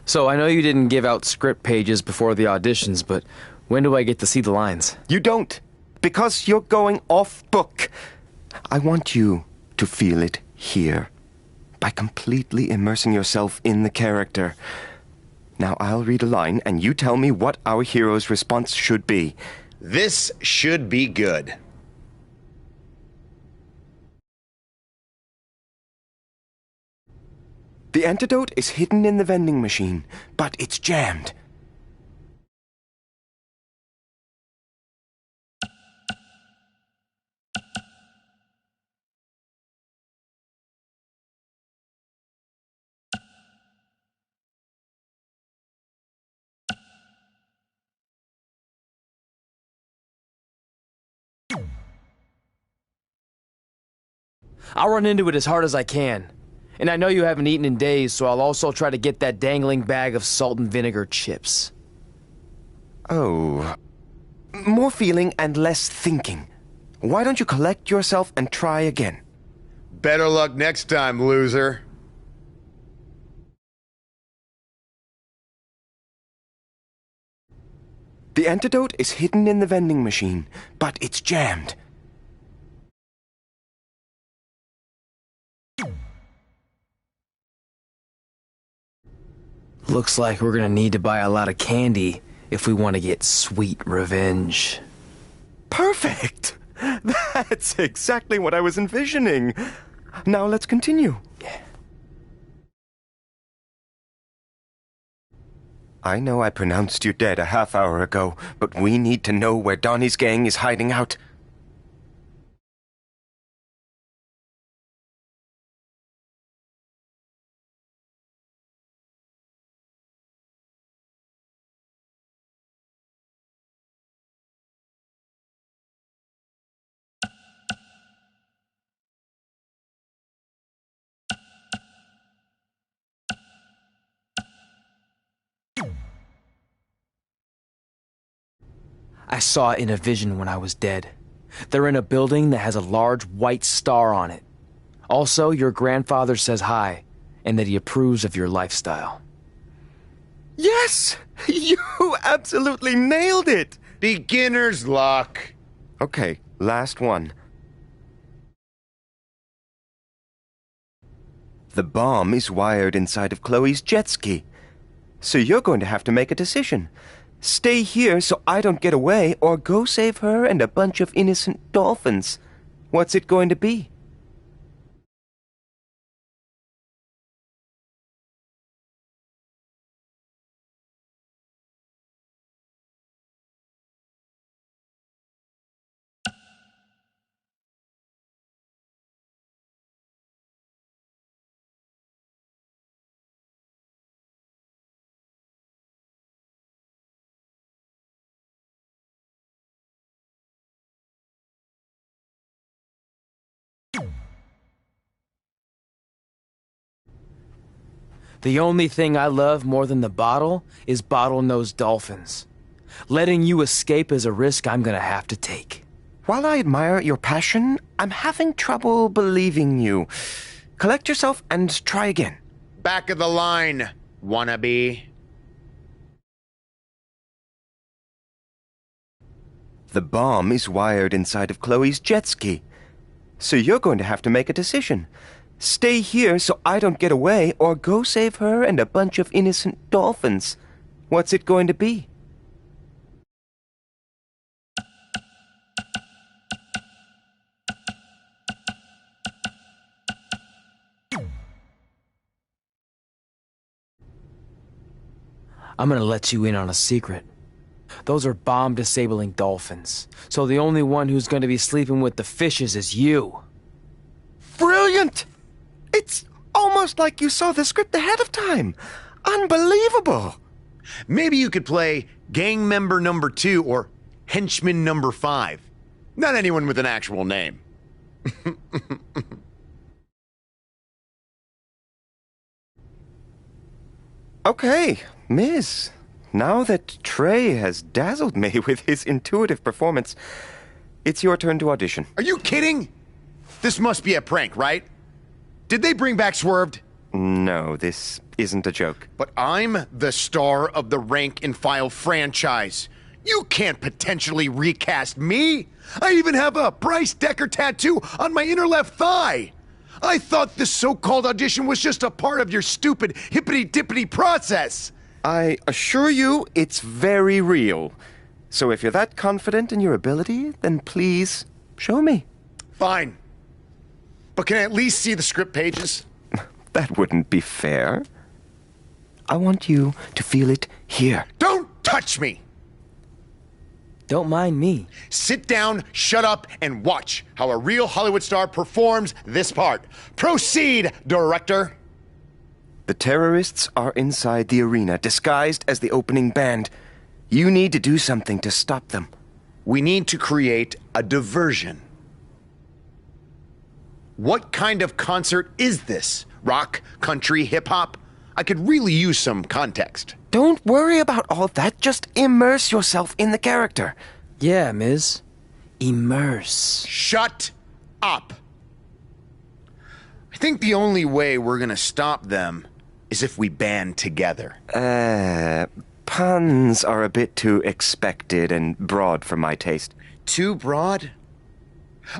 Speaker 8: So I know you didn't give out script pages before the auditions, but when do I get to see the lines?
Speaker 13: You don't, because you're going off book. I want you to feel it here, by completely immersing yourself in the character. Now I'll read a line, and you tell me what our hero's response should be.
Speaker 10: This should be good.
Speaker 13: The antidote is hidden in the vending machine, but it's jammed.
Speaker 8: I'll run into it as hard as I can. And I know you haven't eaten in days, so I'll also try to get that dangling bag of salt and vinegar chips.
Speaker 13: Oh. More feeling and less thinking. Why don't you collect yourself and try again?
Speaker 10: Better luck next time, loser.
Speaker 13: The antidote is hidden in the vending machine, but it's jammed.
Speaker 8: Looks like we're gonna need to buy a lot of candy if we want to get sweet revenge.
Speaker 13: Perfect! That's exactly what I was envisioning. Now let's continue. I know I pronounced you dead a half hour ago, but we need to know where Donnie's gang is hiding out.
Speaker 8: I saw it in a vision when I was dead. They're in a building that has a large white star on it. Also, your grandfather says hi, and that he approves of your lifestyle.
Speaker 13: Yes! You absolutely nailed it!
Speaker 10: Beginner's luck.
Speaker 13: Okay, last one. The bomb is wired inside of Chloe's jet ski. So you're going to have to make a decision. Stay here so I don't get away, or go save her and a bunch of innocent dolphins. What's it going to be?
Speaker 8: The only thing I love more than the bottle is bottlenose dolphins. Letting you escape is a risk I'm gonna have to take.
Speaker 13: While I admire your passion, I'm having trouble believing you. Collect yourself and try again.
Speaker 10: Back of the line, wannabe.
Speaker 13: The bomb is wired inside of Chloe's jet ski. So you're going to have to make a decision. Stay here so I don't get away, or go save her and a bunch of innocent dolphins. What's it going to be?
Speaker 8: I'm gonna let you in on a secret. Those are bomb-disabling dolphins. So the only one who's gonna be sleeping with the fishes is you.
Speaker 13: Brilliant! It's almost like you saw the script ahead of time. Unbelievable!
Speaker 10: Maybe you could play gang member number 2 or henchman number 5. Not anyone with an actual name.
Speaker 13: Okay, Miss. Now that Trey has dazzled me with his intuitive performance, it's your turn to audition.
Speaker 10: Are you kidding? This must be a prank, right? Did they bring back Swerved?
Speaker 13: No, this isn't a joke.
Speaker 10: But I'm the star of the rank and file franchise. You can't potentially recast me. I even have a Bryce Decker tattoo on my inner left thigh. I thought this so-called audition was just a part of your stupid hippity-dippity process.
Speaker 13: I assure you it's very real. So if you're that confident in your ability, then please show me.
Speaker 10: Fine. But can I at least see the script pages?
Speaker 13: That wouldn't be fair. I want you to feel it here.
Speaker 10: Don't touch me!
Speaker 8: Don't mind me.
Speaker 10: Sit down, shut up, and watch how a real Hollywood star performs this part. Proceed, director.
Speaker 13: The terrorists are inside the arena, disguised as the opening band. You need to do something to stop them.
Speaker 10: We need to create a diversion. What kind of concert is this? Rock, country, hip-hop? I could really use some context.
Speaker 13: Don't worry about all that. Just immerse yourself in the character.
Speaker 8: Yeah, Miz. Immerse.
Speaker 10: Shut up. I think the only way we're gonna stop them is if we band together.
Speaker 13: Puns are a bit too expected and broad for my taste.
Speaker 10: Too broad?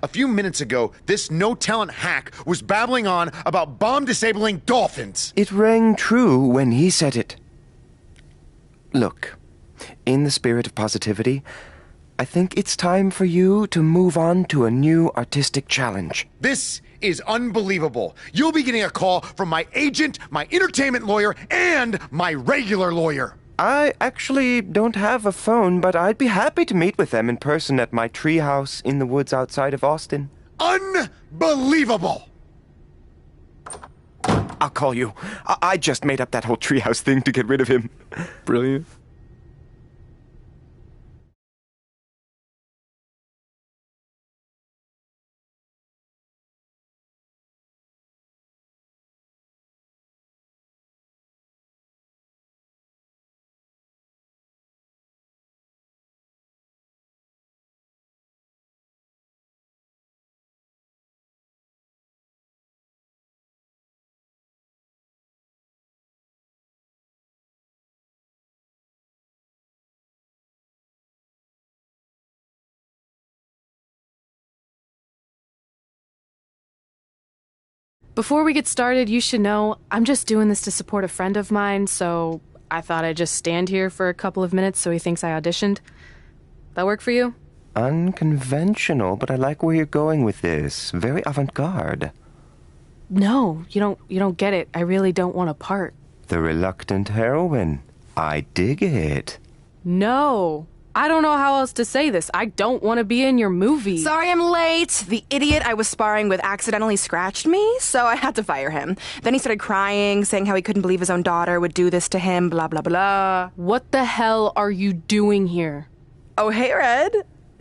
Speaker 10: A few minutes ago, this no-talent hack was babbling on about bomb-disabling dolphins.
Speaker 13: It rang true when he said it. Look, in the spirit of positivity, I think it's time for you to move on to a new artistic challenge.
Speaker 10: This is unbelievable. You'll be getting a call from my agent, my entertainment lawyer, and my regular lawyer.
Speaker 13: I actually don't have a phone, but I'd be happy to meet with them in person at my treehouse in the woods outside of Austin.
Speaker 10: Unbelievable!
Speaker 13: I'll call you. I just made up that whole treehouse thing to get rid of him. Brilliant.
Speaker 9: Before we get started, you should know I'm just doing this to support a friend of mine, so I thought I'd just stand here for a couple of minutes so he thinks I auditioned. That work for you?
Speaker 13: Unconventional, but I like where you're going with this. Very avant-garde.
Speaker 9: No, you don't get it. I really don't want a part.
Speaker 13: The reluctant heroine. I dig it.
Speaker 9: No. I don't know how else to say this. I don't want to be in your movie.
Speaker 14: Sorry I'm late. The idiot I was sparring with accidentally scratched me, so I had to fire him. Then he started crying, saying how he couldn't believe his own daughter would do this to him, blah, blah, blah.
Speaker 9: What the hell are you doing here?
Speaker 14: Oh, hey, Red.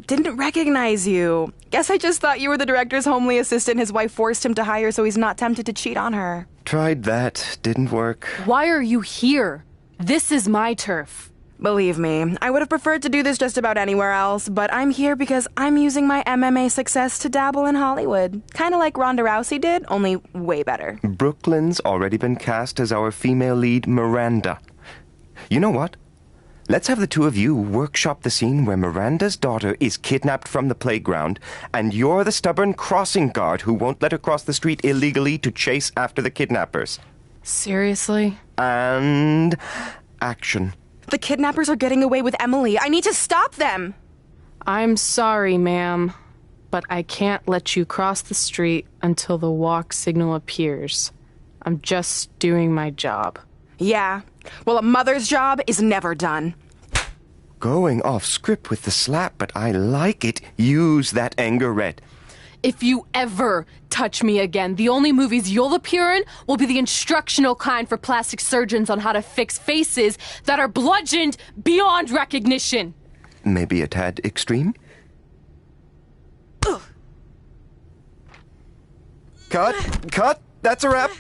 Speaker 14: Didn't recognize you. Guess I just thought you were the director's homely assistant his wife forced him to hire so he's not tempted to cheat on her.
Speaker 13: Tried that. Didn't work.
Speaker 9: Why are you here? This is my turf.
Speaker 14: Believe me, I would have preferred to do this just about anywhere else, but I'm here because I'm using my MMA success to dabble in Hollywood. Kind of like Ronda Rousey did, only way better.
Speaker 13: Brooklyn's already been cast as our female lead, Miranda. You know what? Let's have the two of you workshop the scene where Miranda's daughter is kidnapped from the playground, and you're the stubborn crossing guard who won't let her cross the street illegally to chase after the kidnappers.
Speaker 9: Seriously?
Speaker 13: And action.
Speaker 14: The kidnappers are getting away with Emily. I need to stop them!
Speaker 9: I'm sorry, ma'am, but I can't let you cross the street until the walk signal appears. I'm just doing my job.
Speaker 14: Yeah. Well, a mother's job is never done.
Speaker 13: Going off script with the slap, but I like it. Use that anger, Red.
Speaker 9: If you ever touch me again, the only movies you'll appear in will be the instructional kind for plastic surgeons on how to fix faces that are bludgeoned beyond recognition.
Speaker 13: Maybe a tad extreme?
Speaker 14: Ugh.
Speaker 13: Cut! That's a wrap!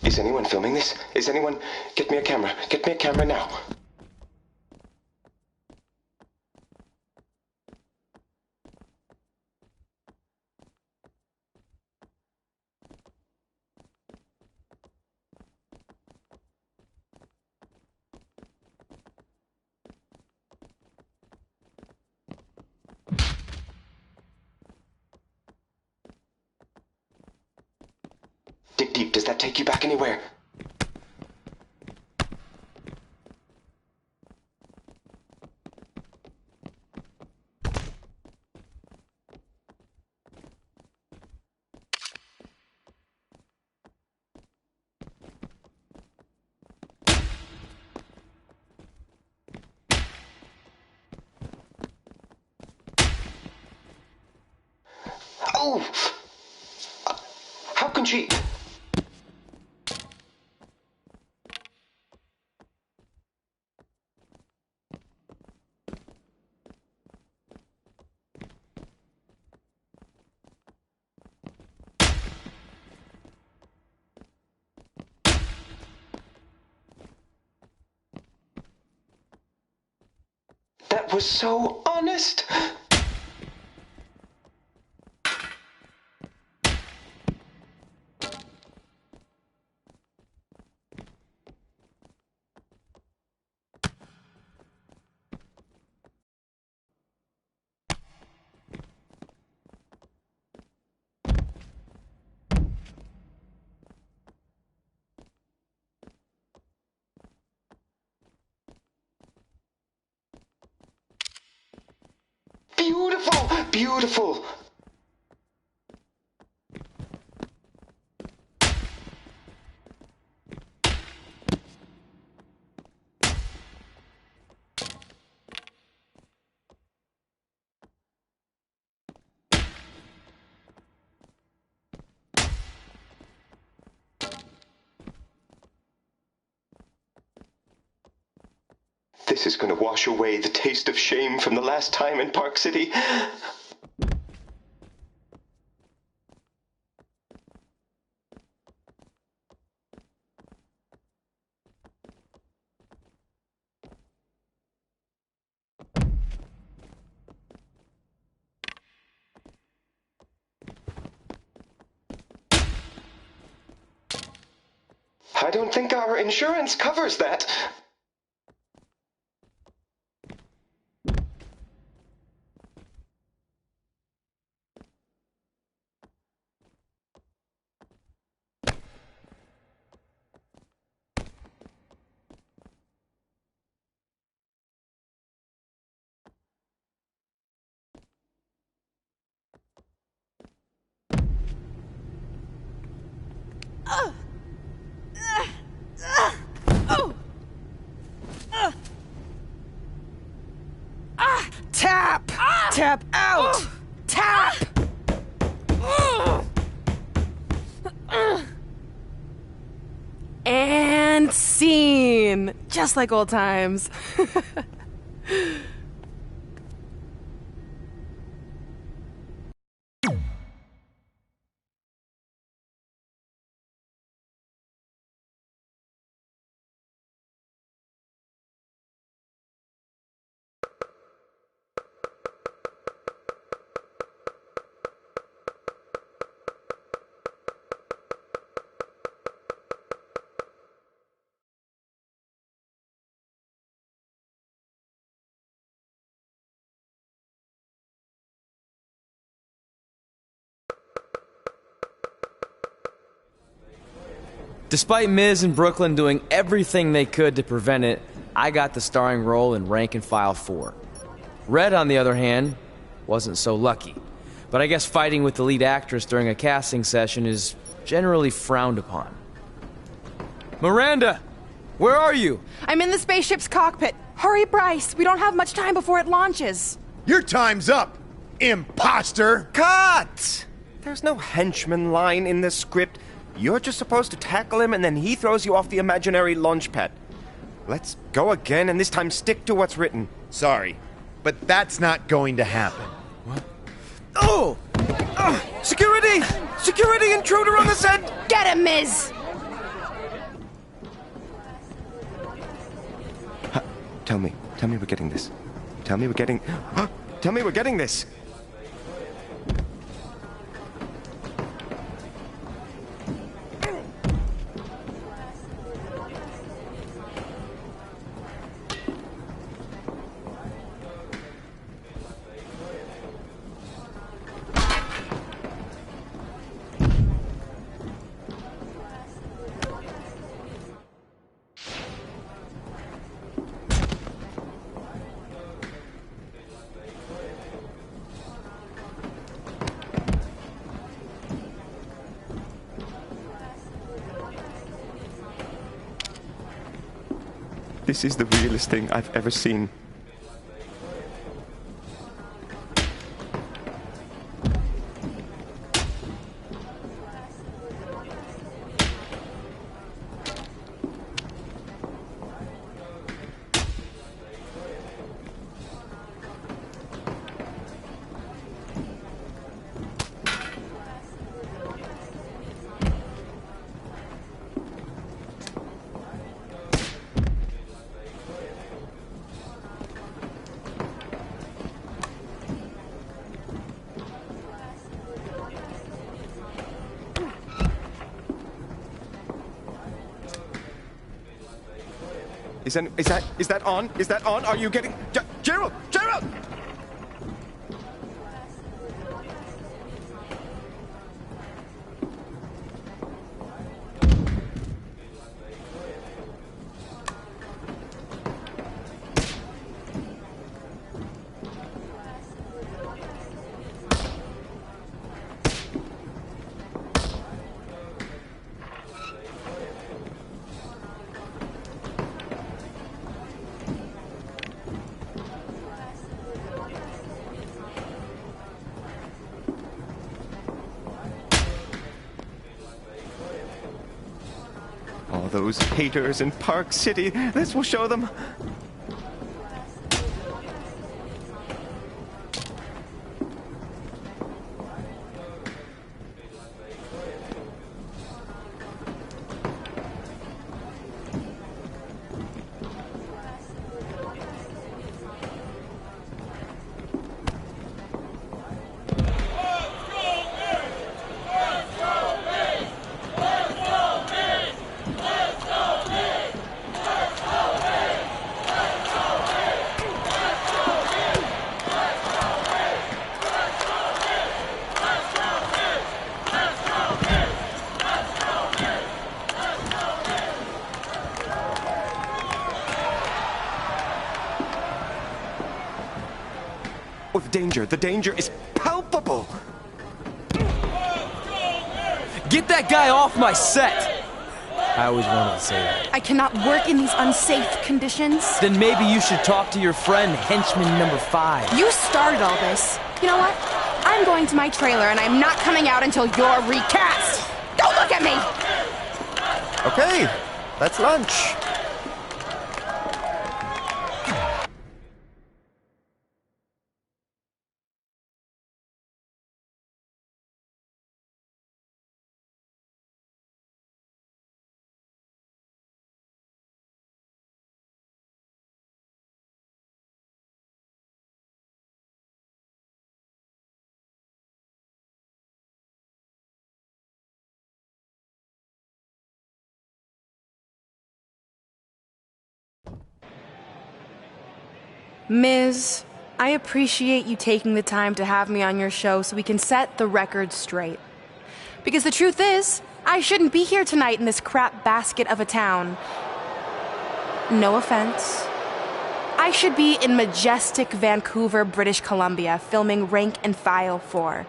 Speaker 13: Is anyone filming this? Is anyone... Get me a camera. Get me a camera now. Dig deep. Does that take you back anywhere? Oh! How can she... That was so honest! Beautiful! Beautiful! This is going to wash away the taste of shame from the last time in Park City. I don't think our insurance covers that.
Speaker 14: Tap! Tap out! Tap! And scene! Just like old times.
Speaker 8: Despite Miz and Brooklyn doing everything they could to prevent it, I got the starring role in Rank and File 4. Red, on the other hand, wasn't so lucky. But I guess fighting with the lead actress during a casting session is generally frowned upon. Miranda! Where are you?
Speaker 14: I'm in the spaceship's cockpit. Hurry, Bryce. We don't have much time before it launches.
Speaker 10: Your time's up, imposter!
Speaker 13: Cut! There's no henchman line in this script. You're just supposed to tackle him and then he throws you off the imaginary launch pad. Let's go again and this time stick to what's written.
Speaker 10: Sorry, but that's not going to happen.
Speaker 13: What? Oh! Security! Security intruder on the set!
Speaker 14: Get him, Miz!
Speaker 13: Tell me we're getting this. Tell me we're getting this. This is the realest thing I've ever seen. Is that on? Is that on? Are you getting... Gerald! Gerald! All those haters in Park City. This will show them. Oh, the danger is palpable.
Speaker 8: Get that guy off my set! I always wanted to say that.
Speaker 14: I cannot work in these unsafe conditions.
Speaker 8: Then maybe you should talk to your friend, henchman number 5.
Speaker 14: You started all this. You know what? I'm going to my trailer and I'm not coming out until you're recast. Don't look at me!
Speaker 13: Okay, that's lunch.
Speaker 14: Miz, I appreciate you taking the time to have me on your show so we can set the record straight. Because the truth is, I shouldn't be here tonight in this crap basket of a town. No offense. I should be in majestic Vancouver, British Columbia, filming Rank and File 4.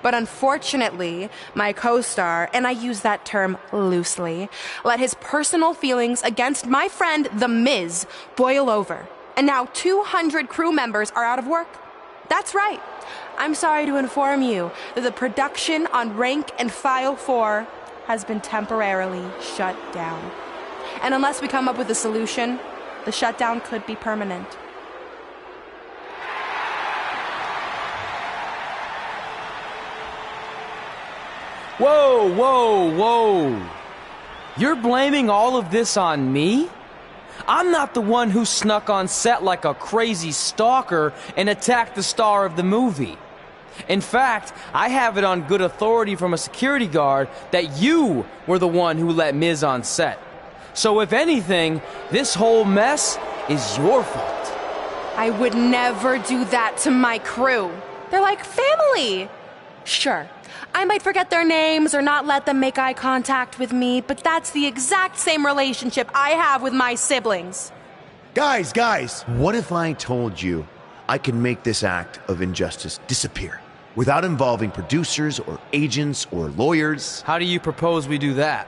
Speaker 14: But unfortunately, my co-star, and I use that term loosely, let his personal feelings against my friend, The Miz, boil over. And now 200 crew members are out of work. That's right. I'm sorry to inform you that the production on Rank and File 4 has been temporarily shut down. And unless we come up with a solution, the shutdown could be permanent.
Speaker 8: Whoa, whoa, whoa. You're blaming all of this on me? I'm not the one who snuck on set like a crazy stalker and attacked the star of the movie. In fact, I have it on good authority from a security guard that you were the one who let Miz on set. So if anything, this whole mess is your fault.
Speaker 14: I would never do that to my crew. They're like family. Sure, I might forget their names or not let them make eye contact with me, but that's the exact same relationship I have with my siblings.
Speaker 10: Guys, what if I told you I can make this act of injustice disappear without involving producers or agents or lawyers?
Speaker 8: How do you propose we do that?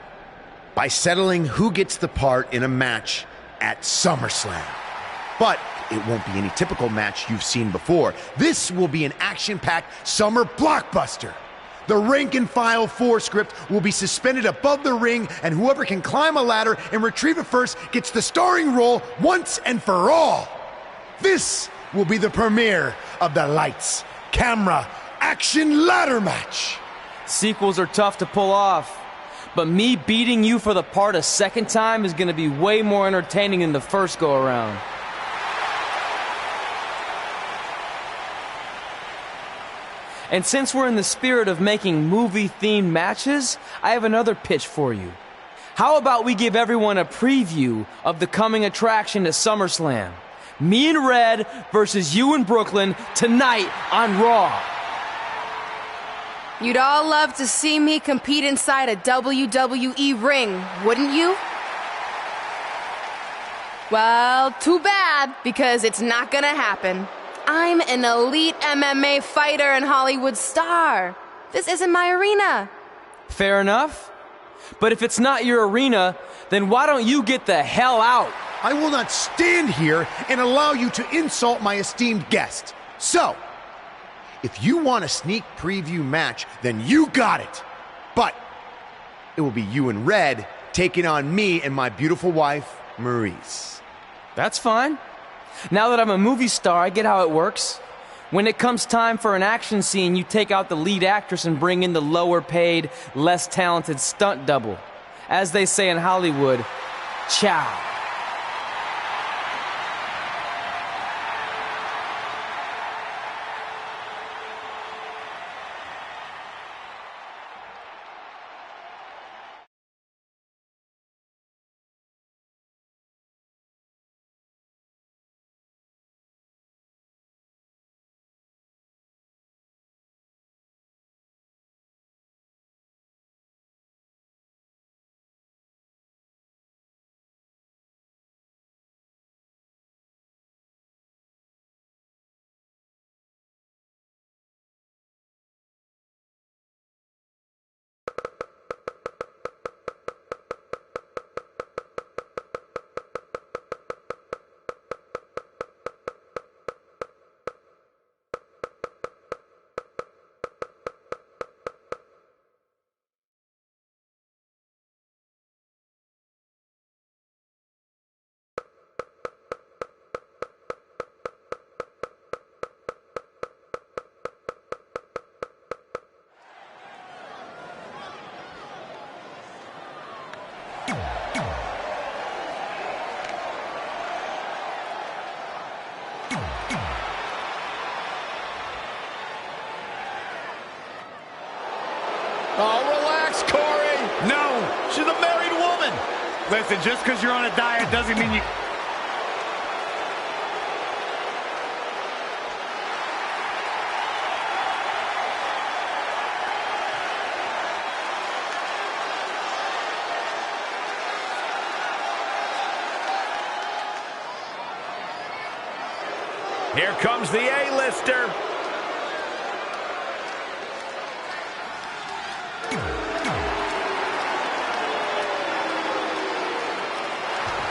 Speaker 10: By settling who gets the part in a match at SummerSlam. But it won't be any typical match you've seen before. This will be an action-packed summer blockbuster. The rank and file 4 script will be suspended above the ring, and whoever can climb a ladder and retrieve it first gets the starring role once and for all. This will be the premiere of the lights, camera, action ladder match.
Speaker 8: Sequels are tough to pull off, but me beating you for the part a second time is going to be way more entertaining than the first go-around. And since we're in the spirit of making movie-themed matches, I have another pitch for you. How about we give everyone a preview of the coming attraction to SummerSlam? Me and Red versus you and Brooklyn tonight on Raw.
Speaker 14: You'd all love to see me compete inside a WWE ring, wouldn't you? Well, too bad, because it's not gonna happen. I'm an elite MMA fighter and Hollywood star. This isn't my arena.
Speaker 8: Fair enough. But if it's not your arena, then why don't you get the hell out?
Speaker 10: I will not stand here and allow you to insult my esteemed guest. So, if you want a sneak preview match, then you got it. But it will be you and Red taking on me and my beautiful wife, Maurice.
Speaker 8: That's fine. Now that I'm a movie star, I get how it works. When it comes time for an action scene, you take out the lead actress and bring in the lower-paid, less talented stunt double. As they say in Hollywood, ciao.
Speaker 3: Oh, relax, Corey. No, she's a married woman. Listen, just because you're on a diet doesn't mean you...
Speaker 5: Here comes the A-lister.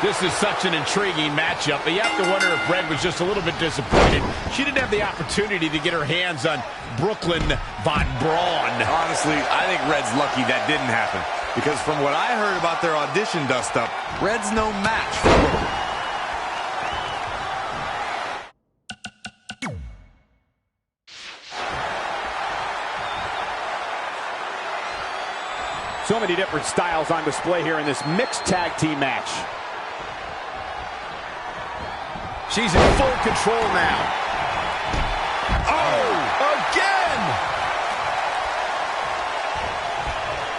Speaker 5: This is such an intriguing matchup, but you have to wonder if Red was just a little bit disappointed. She didn't have the opportunity to get her hands on Brooklyn Von Braun.
Speaker 3: Honestly, I think Red's lucky that didn't happen. Because from what I heard about their audition dust-up, Red's no match for Brooklyn.
Speaker 2: So many different styles on display here in this mixed tag team match.
Speaker 5: She's in full control now.
Speaker 3: Oh, again!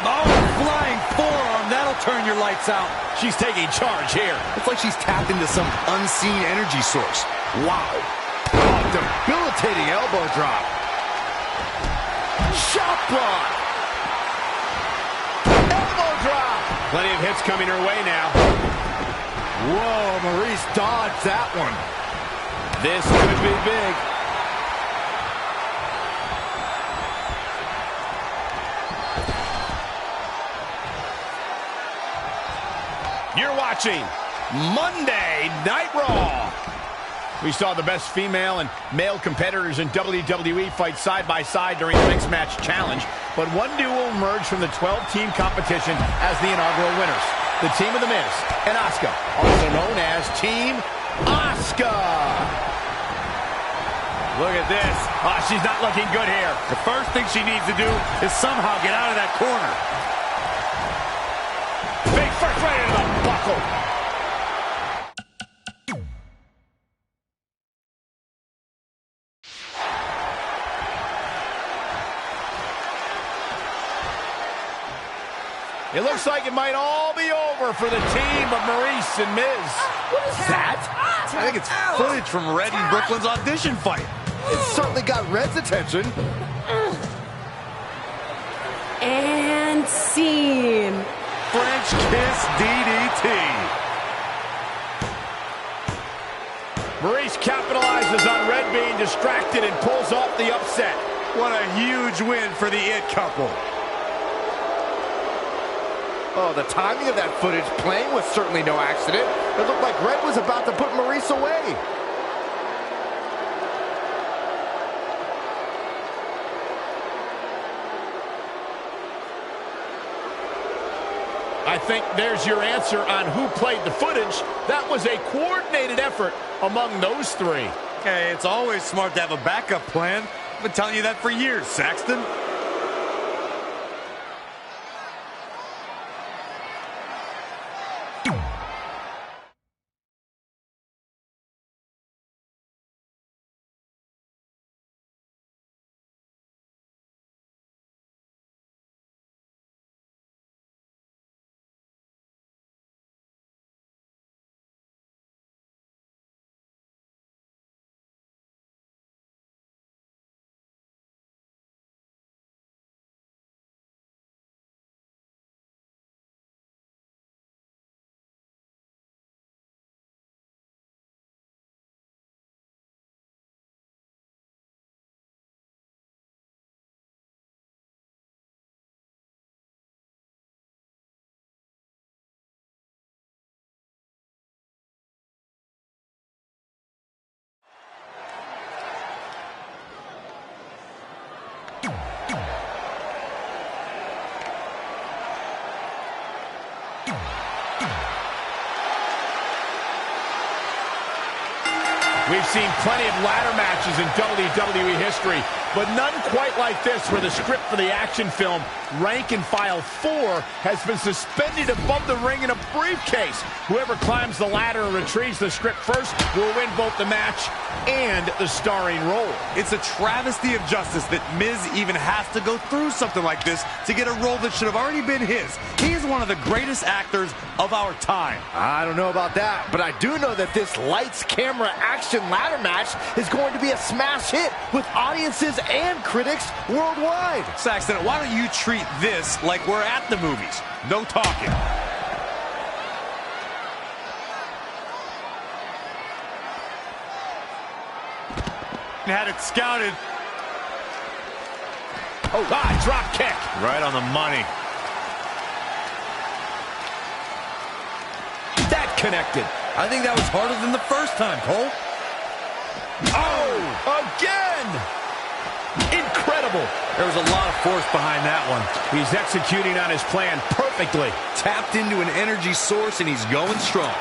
Speaker 3: Oh, flying forearm. That'll turn your lights out.
Speaker 5: She's taking charge here.
Speaker 3: It's like she's tapped into some unseen energy source. Wow.
Speaker 1: Oh, debilitating elbow drop. Shot block. Elbow drop.
Speaker 5: Plenty of hits coming her way now.
Speaker 1: Whoa, Maurice dodged that one.
Speaker 2: This could be big.
Speaker 5: You're watching Monday Night Raw. We saw the best female and male competitors in WWE fight side by side during the Mixed Match Challenge, but one duo emerged from the 12-team competition as the inaugural winners. The team of The Miz and Asuka, also known as Team Asuka.
Speaker 3: Look at this.
Speaker 5: Oh, she's not looking good here.
Speaker 3: The first thing she needs to do is somehow get out of that corner.
Speaker 5: Big first right into the buckle. It looks like it might all be over for the team of Maurice and Miz.
Speaker 3: What is that? I think it's footage from Red and Brooklyn's audition fight.
Speaker 1: It certainly got Red's attention.
Speaker 14: And scene.
Speaker 3: French kiss DDT.
Speaker 5: Maurice capitalizes on Red being distracted and pulls off the upset.
Speaker 3: What a huge win for the It couple.
Speaker 1: Oh, the timing of that footage playing was certainly no accident. It looked like Red was about to put Maurice away.
Speaker 5: I think there's your answer on who played the footage. That was a coordinated effort among those three.
Speaker 3: Hey, it's always smart to have a backup plan. I've been telling you that for years, Saxton.
Speaker 5: We've seen plenty of ladder matches in WWE history, but none quite like this, where the script for the action film Rank and File 4 has been suspended above the ring in a briefcase. Whoever climbs the ladder and retrieves the script first will win both the match and the starring role.
Speaker 3: It's a travesty of justice that Miz even has to go through something like this to get a role that should have already been his. He is one of the greatest actors of our time.
Speaker 1: I don't know about that, but I do know that this lights, camera, action ladder match is going to be a smash hit with audiences and critics worldwide.
Speaker 3: Saxton, why don't you treat this like we're at the movies? No talking. Had it scouted.
Speaker 5: Oh, drop kick.
Speaker 3: Right on the money.
Speaker 5: That connected.
Speaker 3: I think that was harder than the first time, Cole.
Speaker 5: Oh, again. Incredible.
Speaker 3: There was a lot of force behind that one.
Speaker 5: He's executing on his plan perfectly.
Speaker 3: Tapped into an energy source, and he's going strong.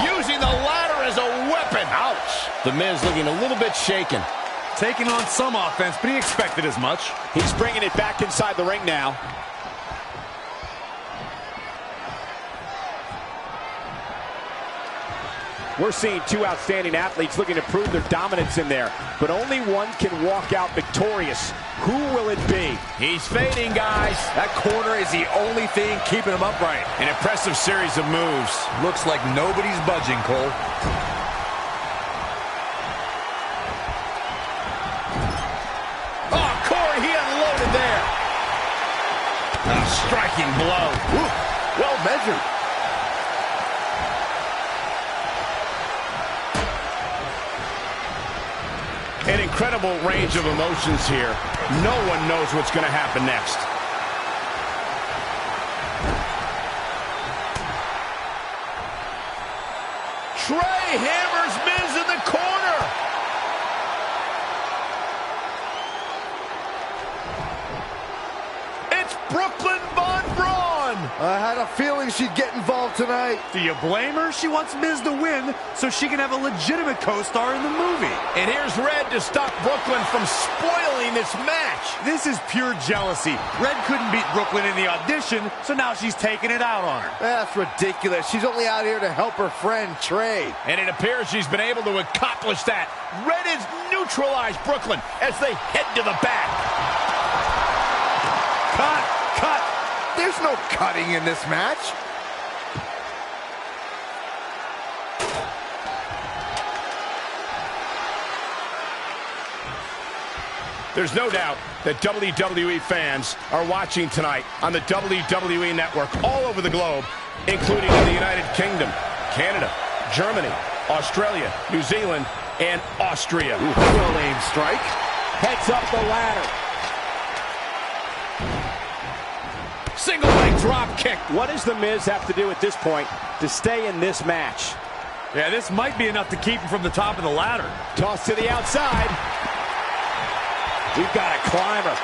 Speaker 5: Using the ladder as a weapon. Ouch. The Miz looking a little bit shaken.
Speaker 3: Taking on some offense, but he expected as much.
Speaker 5: He's bringing it back inside the ring now. We're seeing two outstanding athletes looking to prove their dominance in there, but only one can walk out victorious. Who will it be? He's fading, guys.
Speaker 3: That corner is the only thing keeping him upright.
Speaker 5: An impressive series of moves.
Speaker 3: Looks like nobody's budging, Cole.
Speaker 5: Oh, Corey, he unloaded there. A striking blow.
Speaker 1: Ooh, well measured.
Speaker 5: An incredible range of emotions here. No one knows what's going to happen next. Trey hammers Miz in the corner. It's Brooklyn Von Braun.
Speaker 1: I had a feeling she'd get involved tonight.
Speaker 3: Do you blame her? She wants Miz to win so she can have a legitimate co-star in the movie.
Speaker 5: And here's Red to stop Brooklyn from spoiling this match.
Speaker 3: This is pure jealousy. Red couldn't beat Brooklyn in the audition, so now she's taking it out on her.
Speaker 1: That's ridiculous. She's only out here to help her friend Trey.
Speaker 5: And it appears she's been able to accomplish that. Red has neutralized Brooklyn as they head to the back.
Speaker 1: Cut! There's no cutting in this match.
Speaker 5: There's no doubt that WWE fans are watching tonight on the WWE Network all over the globe, including in the United Kingdom, Canada, Germany, Australia, New Zealand, and Austria.
Speaker 1: Well-aimed strike.
Speaker 2: Heads up the ladder.
Speaker 5: Single leg drop kick.
Speaker 2: What does The Miz have to do at this point to stay in this match?
Speaker 3: Yeah, this might be enough to keep him from the top of the ladder.
Speaker 2: Toss to the outside. We've got a climber.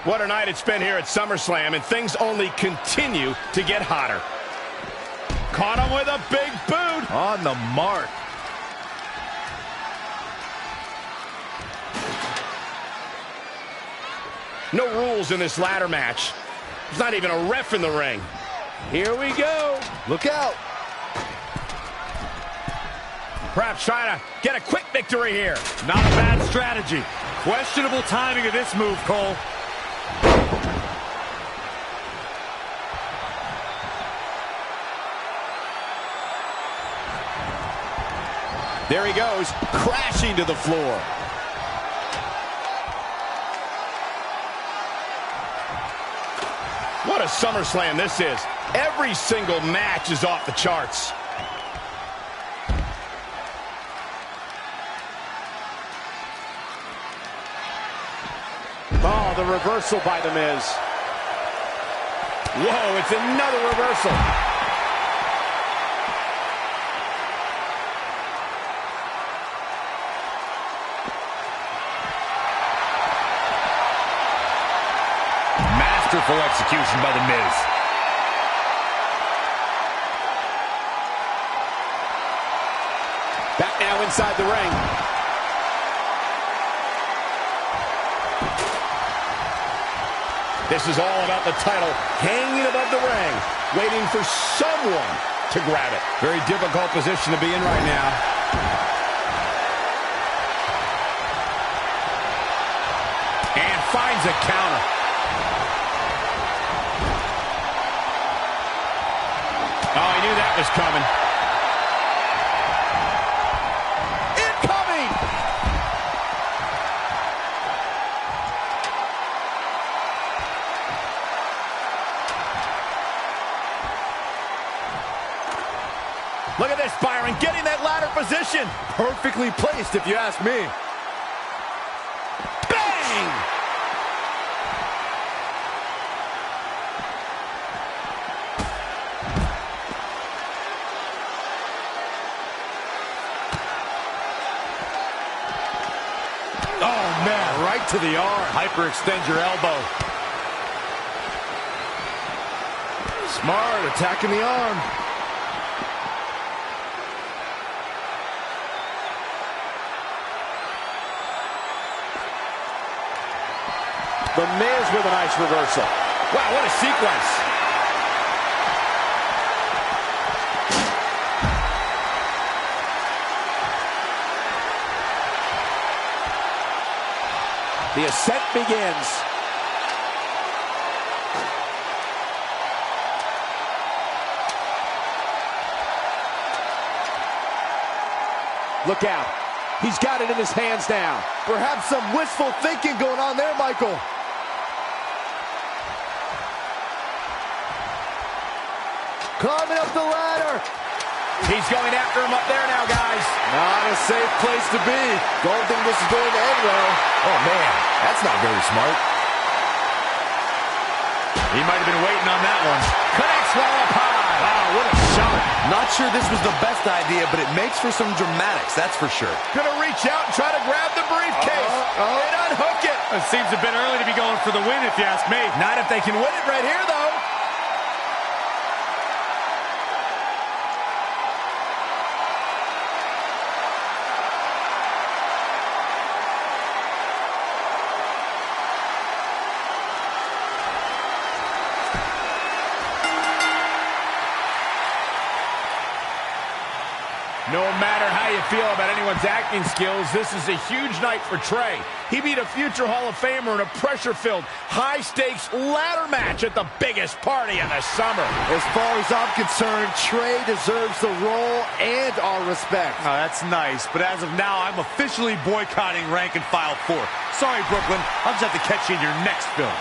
Speaker 5: What a night it's been here at SummerSlam, and things only continue to get hotter. Caught him with a big boot.
Speaker 3: On the mark.
Speaker 5: No rules in this ladder match. There's not even a ref in the ring.
Speaker 2: Here we go.
Speaker 1: Look out.
Speaker 5: Perhaps trying to get a quick victory here.
Speaker 3: Not a bad strategy. Questionable timing of this move, Cole.
Speaker 2: There he goes, crashing to the floor.
Speaker 5: What a SummerSlam this is. Every single match is off the charts.
Speaker 2: Oh, the reversal by The Miz.
Speaker 5: Whoa, it's another reversal.
Speaker 3: Masterful execution by The Miz.
Speaker 2: Back now inside the ring.
Speaker 5: This is all about the title hanging above the ring, waiting for someone to grab it.
Speaker 3: Very difficult position to be in right now.
Speaker 5: And finds a counter. Oh, I knew that was coming. Look at this, Byron, getting that ladder position.
Speaker 1: Perfectly placed, if you ask me.
Speaker 5: Bang!
Speaker 3: Oh, man, right to the arm. Hyperextend your elbow.
Speaker 1: Smart, attacking the arm.
Speaker 2: The Miz with a nice reversal.
Speaker 5: Wow, what a sequence.
Speaker 2: The ascent begins. Look out. He's got it in his hands now.
Speaker 1: Perhaps some wishful thinking going on there, Michael. Climbing up the ladder.
Speaker 5: He's going after him up there now, guys.
Speaker 1: Not a safe place to be. Don't think this is going to end well.
Speaker 3: Oh, man, that's not very smart. He might have been waiting on that one.
Speaker 5: Connects while up high.
Speaker 3: Wow, what a shot. Not sure this was the best idea, but it makes for some dramatics, that's for sure.
Speaker 5: Gonna reach out and try to grab the briefcase. And unhook it.
Speaker 6: It seems a bit early to be going for the win, if you ask me.
Speaker 5: Not if they can win it right here, though. No matter how you feel about anyone's acting skills, this is a huge night for Trey. He beat a future Hall of Famer in a pressure-filled, high-stakes ladder match at the biggest party of the summer.
Speaker 1: As far as I'm concerned, Trey deserves the role and our respect.
Speaker 3: Oh, that's nice, but as of now, I'm officially boycotting Rank and File 4. Sorry, Brooklyn. I'll just have to catch you in your next film.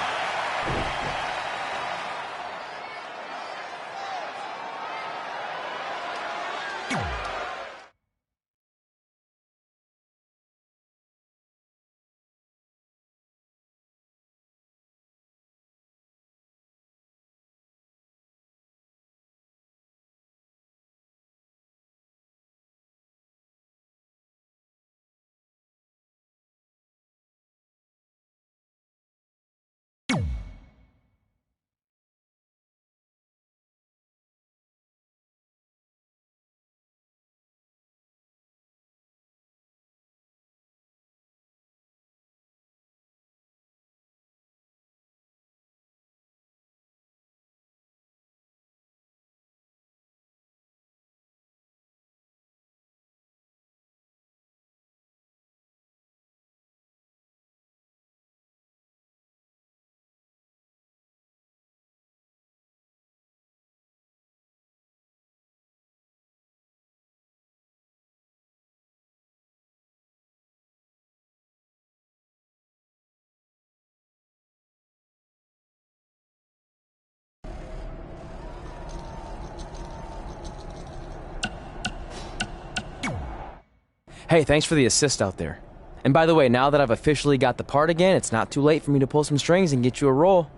Speaker 8: Hey, thanks for the assist out there. And by the way, now that I've officially got the part again, it's not too late for me to pull some strings and get you a role.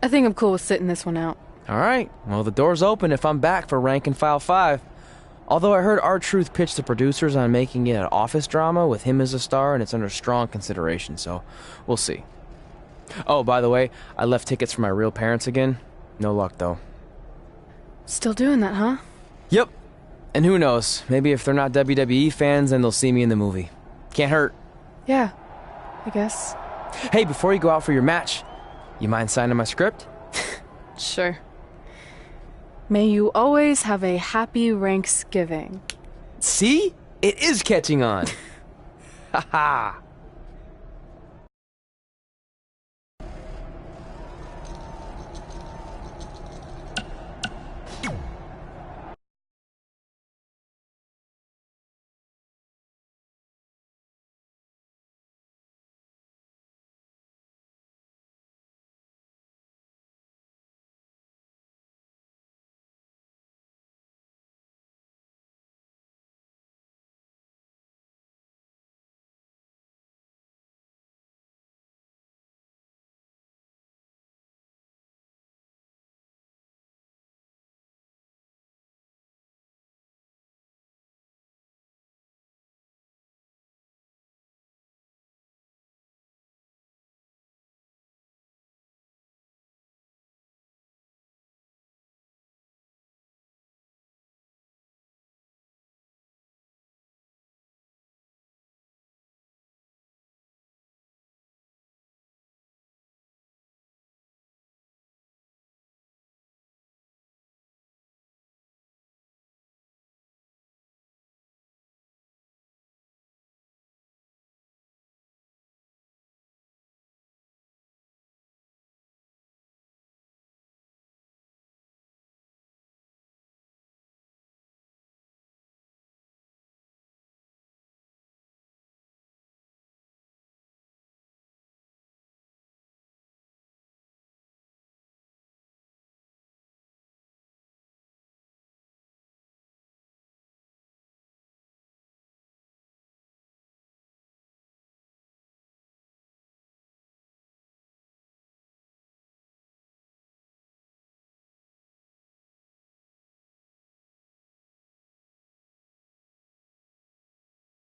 Speaker 9: I think I'm cool with sitting this one out.
Speaker 8: Alright, well the door's open if I'm back for Rank and File 5. Although I heard R-Truth pitch the producers on making it an office drama with him as a star, and it's under strong consideration, so we'll see. Oh, by the way, I left tickets for my real parents again. No luck, though.
Speaker 9: Still doing that, huh?
Speaker 8: Yep. And who knows, maybe if they're not WWE fans, then they'll see me in the movie. Can't hurt.
Speaker 9: Yeah, I guess.
Speaker 8: Hey, before you go out for your match, you mind signing my script?
Speaker 9: Sure. May you always have a happy Ranksgiving.
Speaker 8: See? It is catching on. Ha ha.